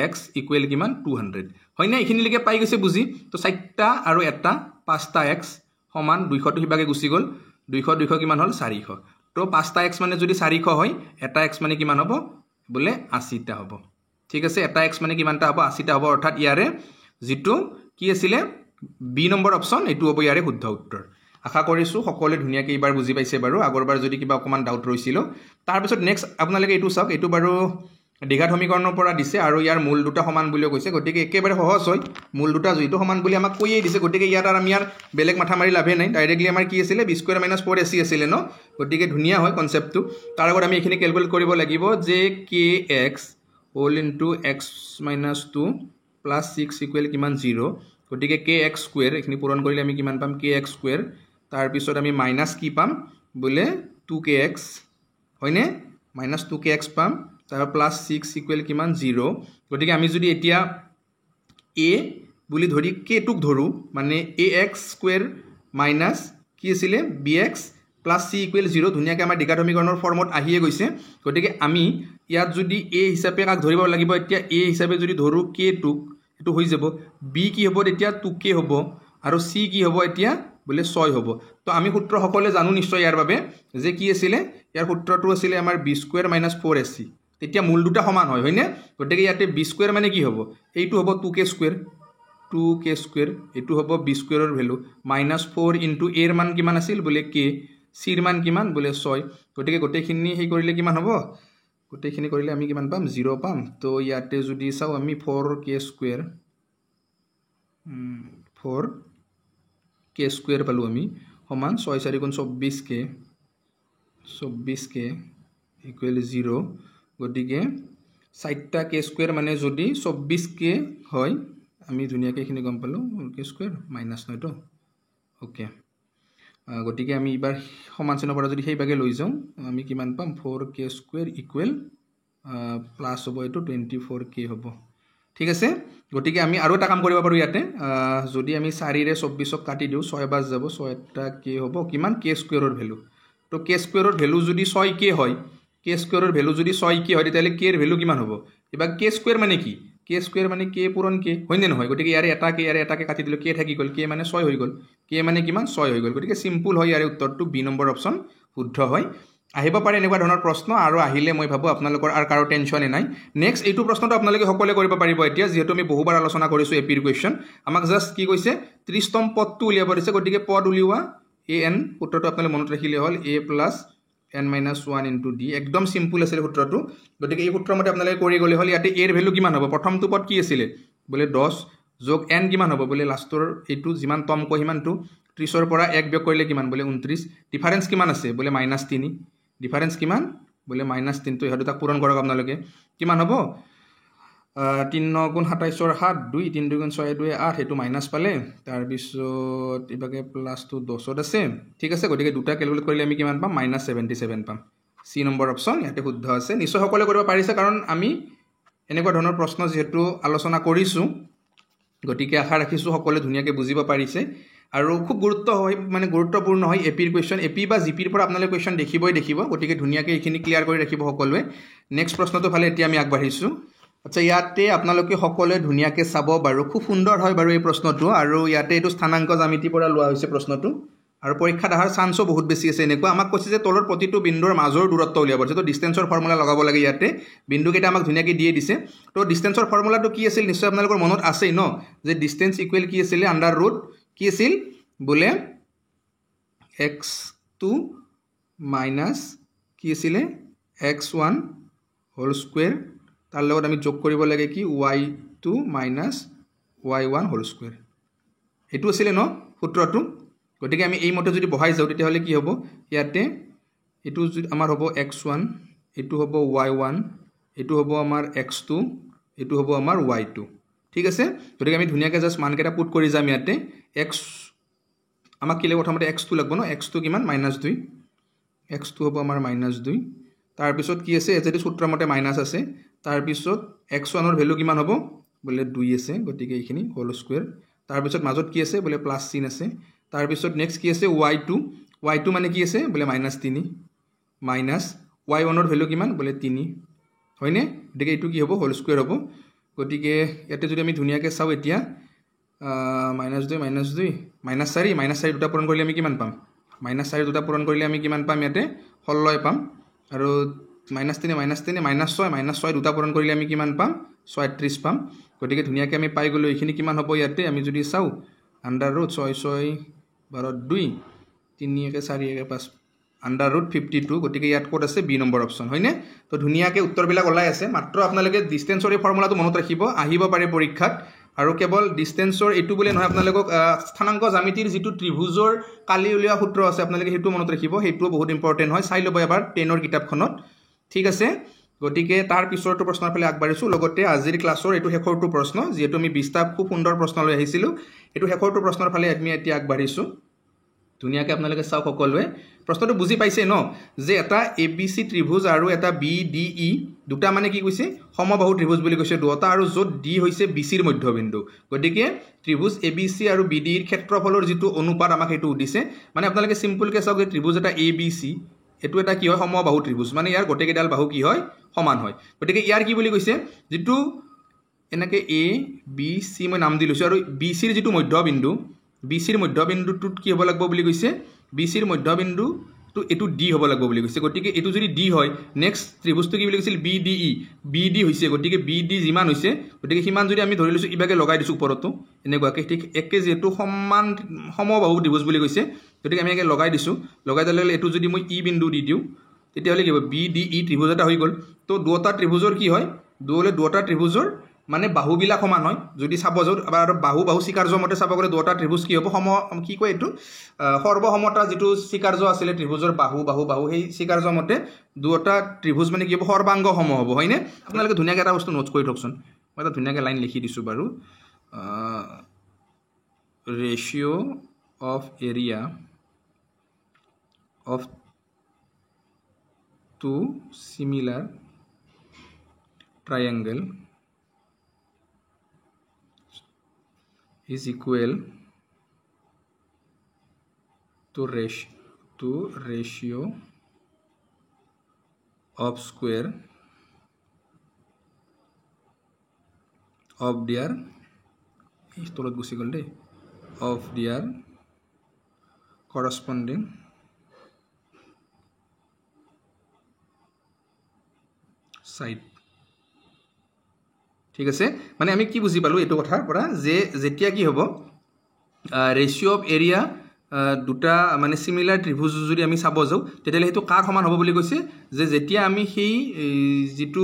x equal কিমান 200 হয় না এইখিনি লকে পাই গৈছে বুজি তো 4টা আৰু এটা 5টা x সমান 200 টো হিবাগে গুছি গল 200 কিমান হল 400 তো 5টা x মানে যদি 400 হয় এটা x মানে কিমান হ'ব বলে 80টা হ'ব ঠিক আছে এটা x মানে কিমানটা হ'ব 80টা হ'ব অৰ্থাৎ ইয়াৰে যেটো কি আছিল বি নম্বৰ অপচন এটো হ'ব ইয়াৰে শুদ্ধ উত্তৰ আশা কৰিছো সকলোৱে ধুনিয়াকৈ এবাৰ বুজি পাইছে বাৰু আগৰবাৰ যদি কিবা অকমান ডাউট ৰৈছিল তাৰ পিছত নেক্সট আপোনালোকে এটো চাওক এটো বাৰু দ্বিঘাত সমীকৰণৰ পৰা দিছে আৰু ইয়াৰ মূল দুটা সমান বুলিও কৈছে গটিকে একেবাৰে সহজ হয় মূল দুটা যেটো সমান বুলি আমাক কৈয়ে দিছে গটিকে ইয়াত আৰু আমি বেলেগ মাথা মাৰি লাভে নাই ডাইৰেক্টলি আমাৰ কি আছিল b² - 4ac আছিল ন গটিকে ধুনিয়া হয় কনসেপ্টটো তাৰ আগত আমি এখিনি ক্যালকুলেট কৰিব লাগিব যে kx whole into x - 2 plus 6 equal কিমান 0 গটিকে kx² এখিনি পূৰণ কৰিলে আমি কিমান পাম kx² তাৰ পিছত আমি মাইনাস কি পাম বলে 2kx হয়নে -2kx পাম তাৰ প্লাস 6 ইকুৱেল কিমান 0 গটিকে আমি যদি এতিয়া a বুলি ধৰি k টুক ধৰু মানে ax² মাইনাস কি আছিল bx প্লাস c ইকুৱেল 0 ধুনিয়াকৈ আমাৰ দ্বিঘাত সমীকৰণৰ ফৰ্মত আহিয়ে গৈছে গটিকে আমি ইয়াত যদি a হিচাপে কাক ধৰিব লাগিব এতিয়া a হিচাপে যদি ধৰু k টুক এটো হৈ যাব b কি হ'ব এতিয়া 2k হ'ব আৰু c কি হ'ব এতিয়া বলে 6 হ'ব তো আমি সূত্ৰ সকলে জানো নিশ্চয় ইয়াৰ বাবে যে কি আছিল ইয়াৰ সূত্ৰটো আছিল আমাৰ b² - 4ac তেতিয়া মূল দুটা সমান হয় হয়নে গটিকে ইয়াতে b² মানে কি হ'ব এইটো হ'ব 2k² এটো হ'ব b² ৰ ভ্যালু -4 ইনটু a ৰ মান কিমান আছিল বলে k c ৰ মান কিমান বলে 6 গটিকে গটেখিনি হেই কৰিলে কিমান হ'ব গটেখিনি কৰিলে আমি কিমান পাম 0 পাম তো ইয়াতে যদি চাও আমি 4k² 4k² পালো আমি সমান 6 4 গুণ 24k ইকুৱেল 0 গটিকে 4টা k² মানে যদি 24k হয় আমি ধুনিয়াকৈ এখিনি গম পালো k² মাইনাস নয় তো ওকে গটিকে আমি এবাৰ সমান চিহ্নৰ পৰা যদি সেই ভাগে লৈ যাও আমি কিমান পাম 4k² ইকুৱেল প্লাস হ'ব এটো 24k হ'ব ঠিক আছে গতিকে আমি আৰু এটা কাম কৰিব পাৰোঁ ইয়াতে যদি আমি 4ৰে 24ক কাটি দিওঁ 6 বাজ যাব 6 এটা কে হ'ব কিমান কে স্কুৱেৰৰ ভেলু তো কে স্কুৱেৰৰ ভেলু যদি 6 কে হয় কে স্কুৱেৰৰ ভেলু যদি 6 কে হয় তেতিয়াহ'লে কেৰ ভেলু কিমান হ'ব এবাৰ কে স্কুৱেৰ মানে কি কে স্কুৱেৰ মানে কে পূৰণ কে হয়নে নহয় গতিকে ইয়াৰে এটাকে কাটি দিলোঁ কে থাকি গ'ল কে মানে 6 হৈ গ'ল কে মানে কিমান 6 হৈ গ'ল গতিকে সিম্পল হয় ইয়াৰে উত্তৰটো বি নম্বৰ অপশ্যন শুদ্ধ হয় আহিব পাৰে এনেকুৱা ধৰণৰ প্ৰশ্ন আৰু আহিলে মই ভাবোঁ আপোনালোকৰ আৰু কাৰো টেনশ্যনে নাই নেক্সট এইটো প্ৰশ্নটো আপোনালোকে সকলোৱে কৰিব পাৰিব এতিয়া যিহেতু আমি বহুবাৰ আলোচনা কৰিছোঁ এপিৰ কুৱেশ্যন আমাক জাষ্ট কি কৈছে 30তম পদটো উলিয়াব দিছে গতিকে পদ উলিওৱা এ এন সূত্ৰটো আপোনালোকে মনত ৰাখিলে হ'ল a plus n minus 1 into d একদম সিম্পল আছিল সূত্ৰটো গতিকে এই সূত্ৰৰ মতে আপোনালোকে কৰি গ'লে হ'ল ইয়াতে এৰ ভেলু কিমান হ'ব প্ৰথমটো পদ কি আছিলে বোলে 10 যোগ n কিমান হ'ব বোলে লাষ্টৰ এইটো যিমান তম কয় সিমানটো 30ৰ পৰা 1 বিয়োগ কৰিলে কিমান বোলে 29 ডিফাৰেন্স কিমান আছে বোলে -3 ডিফাৰেন্স কিমান বোলে -3 তো ইহা দুটাক পূৰণ কৰক আপোনালোকে কিমান হ'ব 3 9 গুণ 27ৰ 7 2 3 2 গুণ 6 2 8 এটো মাইনাস পালে তাৰ পিছত ইবাগে প্লাস টু 10ত আছে ঠিক আছে গতিকে দুটা ক্যালকুলেট কৰিলে আমি কিমান পাম -77 পাম সি নম্বৰ অপচন ইয়াতে শুদ্ধ আছে নিশ্চয় সকলে কৰিব পাৰিছে কাৰণ আমি এনেকুৱা ধৰণৰ প্ৰশ্ন যেহেতু আলোচনা কৰিছো গতিকে আশা ৰাখিছো সকলে ধুনিয়াকে বুজিব পাৰিছে আৰু খুব গুৰুত্বপূৰ্ণ হয় এপিৰ কোৱেশ্চন এপি বা জিপিৰ পৰা আপোনালোকে কোৱেশ্চন দেখিব গতিকে ধুনিয়াকে এইখিনি ক্লিয়াৰ কৰি ৰাখিব সকলোৱে নেক্সট প্ৰশ্নটো ফালে এতিয়া আমি আগবাঢ়িছো আচ্ছা ইয়াতে আপোনালোকে সকলোৱে ধুনিয়াকে চাব বাৰু খুব সুন্দৰ হয় বাৰু এই প্ৰশ্নটো আৰু ইয়াতে এটো স্থানাংক জ্যামিতিৰ পৰা লোৱা হৈছে প্ৰশ্নটো আৰু পৰীক্ষাত আহাৰ চান্সও বহুত বেছি আছে এনেকুৱা আমাক কৈছে যে তলৰ প্ৰতিটো বিন্দুৰ মাজৰ দূৰত্ব উলিয়াব আছে তো ডিসটেন্সৰ ফৰ্মুলা লগাব লাগে ইয়াতে বিন্দু কেইটা আমাক ধুনিয়াকে দিয়ে দিছে তো ডিসটেন্সৰ ফৰ্মুলাটো কি আছিল নিশ্চয় আপোনালোকৰ মনত আছেই ন যে ডিসটেন্স ইকুৱেল কি আছিল আন্ডাৰ ৰুট কি আছিল বলে x2 মাইনাস কি আছিল x1 হোল স্কয়াৰ তাৰ লগত আমি যোগ কৰিব লাগে কি y2 minus y1 whole square এটো আছিল ন সূত্ৰটো গতিকে আমি এই মতে যদি বহাই যাও তেতিয়াহলে কি হ'ব ইয়াতে এটো আমাৰ হ'ব x1 এটো হ'ব y1 এটো হ'ব আমাৰ x2 এটো হ'ব আমাৰ y2 ঠিক আছে গতিকে আমি ধুনিয়াকে জাস্ট মানকেটা পুট কৰি যাম ইয়াতে x আমাক কিলে প্ৰথমতে x2 লাগব ন x2 কিমান -2 x2 হ'ব আমাৰ -2 তাৰ পিছত কি আছে যদি সূত্ৰৰ মতে মাইনাস আছে তাৰ পিছত x1 ৰ ভ্যালু কিমান হ'ব বলে 2 আছে গতিকে এইখিনি হোল স্কয়ার তাৰ পিছত মাজত কি আছে বলে প্লাস চিন আছে তাৰ পিছত নেক্সট কি আছে y2 মানে কি আছে বলে -3 মাইনাস y1 ৰ ভ্যালু কিমান বলে 3 হয়নে গতিকে এইটো কি হ'ব হোল স্কয়ার হ'ব গতিকে ইয়াতে যদি আমি ধুনিয়াকে চাও এতিয়া -2 -4 দুটা পূৰণ কৰিলে আমি কিমান পাম -4 দুটা পূৰণ কৰিলে আমি কিমান পাম ইয়াতে 16 পাম আৰু -3 -6 দুটা পূৰণ কৰিলে আমি কিমান পাম 36 পাম গতিকে ধুনিয়াকে আমি পাই গলো এইখিনি কিমান হ'ব ইয়াতে আমি যদি চাও আন্ডাৰ ৰুট 6 6 12 2 3 1 4 1 5 আন্ডাৰ ৰুট 52 গতিকে ইয়াত কোড আছে বি নম্বৰ অপচন হয়নে তো ধুনিয়াকে উত্তৰবিলাক ওলাই আছে মাত্ৰ আপোনালোকে ডিসটেন্সৰ এই ফৰ্মুলাটো মনত ৰাখিব আহিব পাৰে পৰীক্ষাত আৰু কেৱল ডিসটেন্সৰ এটো বলে নহয় আপোনালোকক স্থানাংক জ্যামিতিৰ যেটো ত্ৰিভুজৰ কালি উলিয়া সূত্ৰ আছে আপোনালোকে হেতু মনত ৰাখিব হেতু বহুত ইম্পৰ্টেন্ট হয় চাই লব এবাৰ 10 ৰ কিতাপখনত ঠিক আছে গতিকে তাৰ পিছৰটো প্ৰশ্নৰ ফালে আগবাঢ়িছো লগতে আজিৰ ক্লাছৰ এটো শেষৰটো প্ৰশ্ন যেহেতু আমি 20টা খুব সুন্দৰ প্ৰশ্ন লৈ আহিছিলো এটো শেষৰটো প্ৰশ্নৰ ফালে আমি এতিয়া আগবাঢ়িছো ধুনিয়াকে আপোনালোকে চাও সকলোৱে প্ৰশ্নটো বুজি পাইছে ন যে এটা এবিসি ত্ৰিভুজ আৰু এটা বিডিই দুটা মানে কি কৈছে সমবাহু ত্ৰিভুজ বুলি কৈছে দুটা আৰু যত ডি হৈছে বিসিৰ মধ্যবিন্দু গতিকে ত্ৰিভুজ এবিসি আৰু বিডিৰ ক্ষেত্ৰফলৰ যেটো অনুপাত আমাক হেতু দিছে মানে আপোনালোকে সিম্পল কে চাওক যে ত্ৰিভুজ এটা এবিসি এটো এটা কি হয় সমবাহু ত্ৰিভুজ মানে ইয়াৰ গোটেইকেইডাল বাহু কি হয় সমান হয় গতিকে ইয়াৰ কি বুলি কৈছে যেটো এনেকে এ বি সি মই নাম দিলৈছো আৰু বিসিৰ যেটো মধ্যবিন্দু বিসিৰ মধ্যবিন্দুটোত কি হ'ব লাগিব বুলি কৈছে বিসিৰ মধ্যবিন্দু তো এটো ডি হ'ব লাগিব বুলি কৈছে গতিকে এটো যদি ডি হয় নেক্সট ত্ৰিভুজটো কি বুলি কৈছিল বিডিই বিডি হৈছে গতিকে বিডি যিমান হৈছে গতিকে সিমান যদি আমি ধৰি লৈছো ইবাগে লগাই দিছো ওপৰতো এনেকুৱাকে ঠিক একে যেটো সমান সমবাহু ত্ৰিভুজ বুলি কৈছে গতিকে আমি একে লগাই দিছো লগাই দিলে এটো যদি মই ই বিন্দু দি দিও তেতিয়াহলে কি হ'ব বিডিই ত্ৰিভুজ এটা হৈ গল তো দুটা ত্ৰিভুজৰ কি হয় দুটা ত্ৰিভুজৰ মানে বাহুবিলাক সমান হয় যদি চাব যাও আৰু বাহু চিকাৰ্য মতে চাব গলে দুটা ত্ৰিভুজ কি হ'ব সম কি কয় এটো সৰ্বসমতা যেটো চিকাৰ্য আছিল ত্ৰিভুজৰ বাহু সেই চিকাৰ্য মতে দুটা ত্ৰিভুজ মানে কি হ'ব সৰ্বাংগ সম হ'ব হয়নে আপোনালোকে ধুনিয়াকে এটা বস্তু নোট কৰি থকচোন মই এটা ধুনিয়াকে লাইন লিখি দিছো বাৰু ratio of area of two similar triangle is equal to ratio of square of their corresponding side. ঠিক আছে মানে আমি কি বুজি পালো এটো কথাৰ পৰা যে যেতিয়া কি হ'ব ৰেশিও অফ এৰিয়া দুটা মানে সিমিলাৰ ত্ৰিভুজ যদি আমি চাব যাও তেতিয়ালে হেতু কাৰ সমান হ'ব বুলি কৈছে যে যেতিয়া আমি সেই যিটো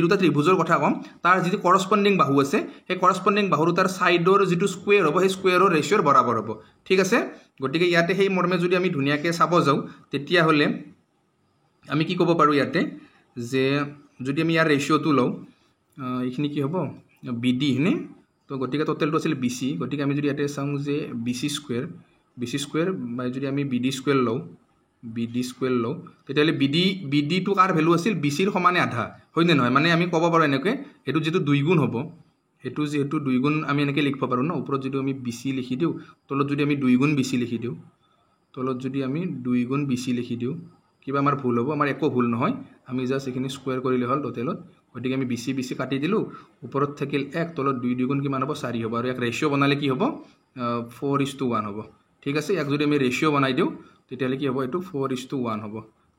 দুটা ত্ৰিভুজৰ কথা কম তাৰ যিটো কৰসপন্ডিং বাহু আছে সেই কৰসপন্ডিং বাহুৰ তাৰ সাইডৰ যিটো স্কয়াৰ হ'ব সেই স্কয়াৰৰ ৰেশিওৰ বৰাবৰ হ'ব ঠিক আছে গটিকে ইয়াতে সেই মৰ্মে যদি আমি ধুনিয়াকে চাব যাও তেতিয়া হলে আমি কি ক'ব পাৰো ইয়াতে যে যদি আমি ইয়াৰ ৰেশিওটো লও এইখিনি কি হ'ব BD হনে তো গটিকে টোটালটো আছিল BC গটিকে আমি যদি ইয়াতে চাও যে BC স্কয়াৰ বাই যদি আমি BD স্কয়াৰ লও তেতিয়ালে BD টু কাৰ ভ্যালু আছিল BC ৰ সমানে আধা হয়নে নহয় মানে আমি ক'ব পাৰো এনেকৈ এটো যেটো দুই গুণ হ'ব এটো যেটো দুই গুণ আমি এনেকৈ লিখব পাৰো না ওপৰত যদি আমি BC লিখি দিও তলত যদি আমি দুই গুণ BC লিখি দিও তলত যদি আমি দুই গুণ BC লিখি দিও কিবা আমাৰ ভুল হ'ব আমাৰ একো ভুল নহয় আমি জাস্ট এখিনি স্কয়াৰ কৰিলে হল টোটালত গটিকে আমি BC কাটি দিলো ওপৰত থাকিল 1 তলত 2 গুণ কিমান হ'ব 4 হ'ব আৰু এক ৰেশিও বনালে কি হ'ব 4:1 হ'ব ঠিক আছে এক যদি আমি ৰেশিও বনাই দিও তেতিয়ালে কি হ'ব এটো 4:1 হ'ব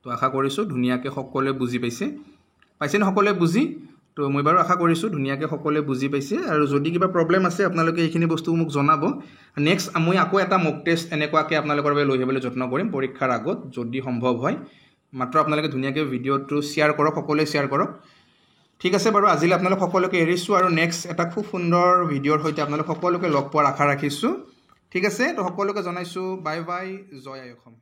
তো আশা কৰিছো ধুনিয়াকে সকলোৱে বুজি পাইছে না সকলোৱে বুজি তো মই বাৰু আশা কৰিছো ধুনিয়াকে সকলোৱে বুজি পাইছে আৰু যদি কিবা প্ৰবলেম আছে আপোনালোকে এইখিনি বস্তু মোক জনাব নেক্সট মই আকৌ এটা মক টেষ্ট এনেকুৱাকে আপোনালোকৰ বাবে লৈ আহিবলৈ যত্ন কৰিম পৰীক্ষাৰ আগত যদি সম্ভৱ হয় মাত্ৰ আপোনালোকে ধুনিয়াকে ভিডিওটো শেয়াৰ কৰক সকলোৱে শেয়াৰ কৰক ঠিক আছে বাৰু আজিলৈ আপোনালোক সকলোকে এৰিছো আৰু নেক্সট এটা খুব সুন্দৰ ভিডিওৰ সৈতে আপোনালোক সকলোকে লগ পোৱাৰ আশা ৰাখিছো ঠিক আছে তো সকলোকে জনাইছো বাই বাই জয় আই অসম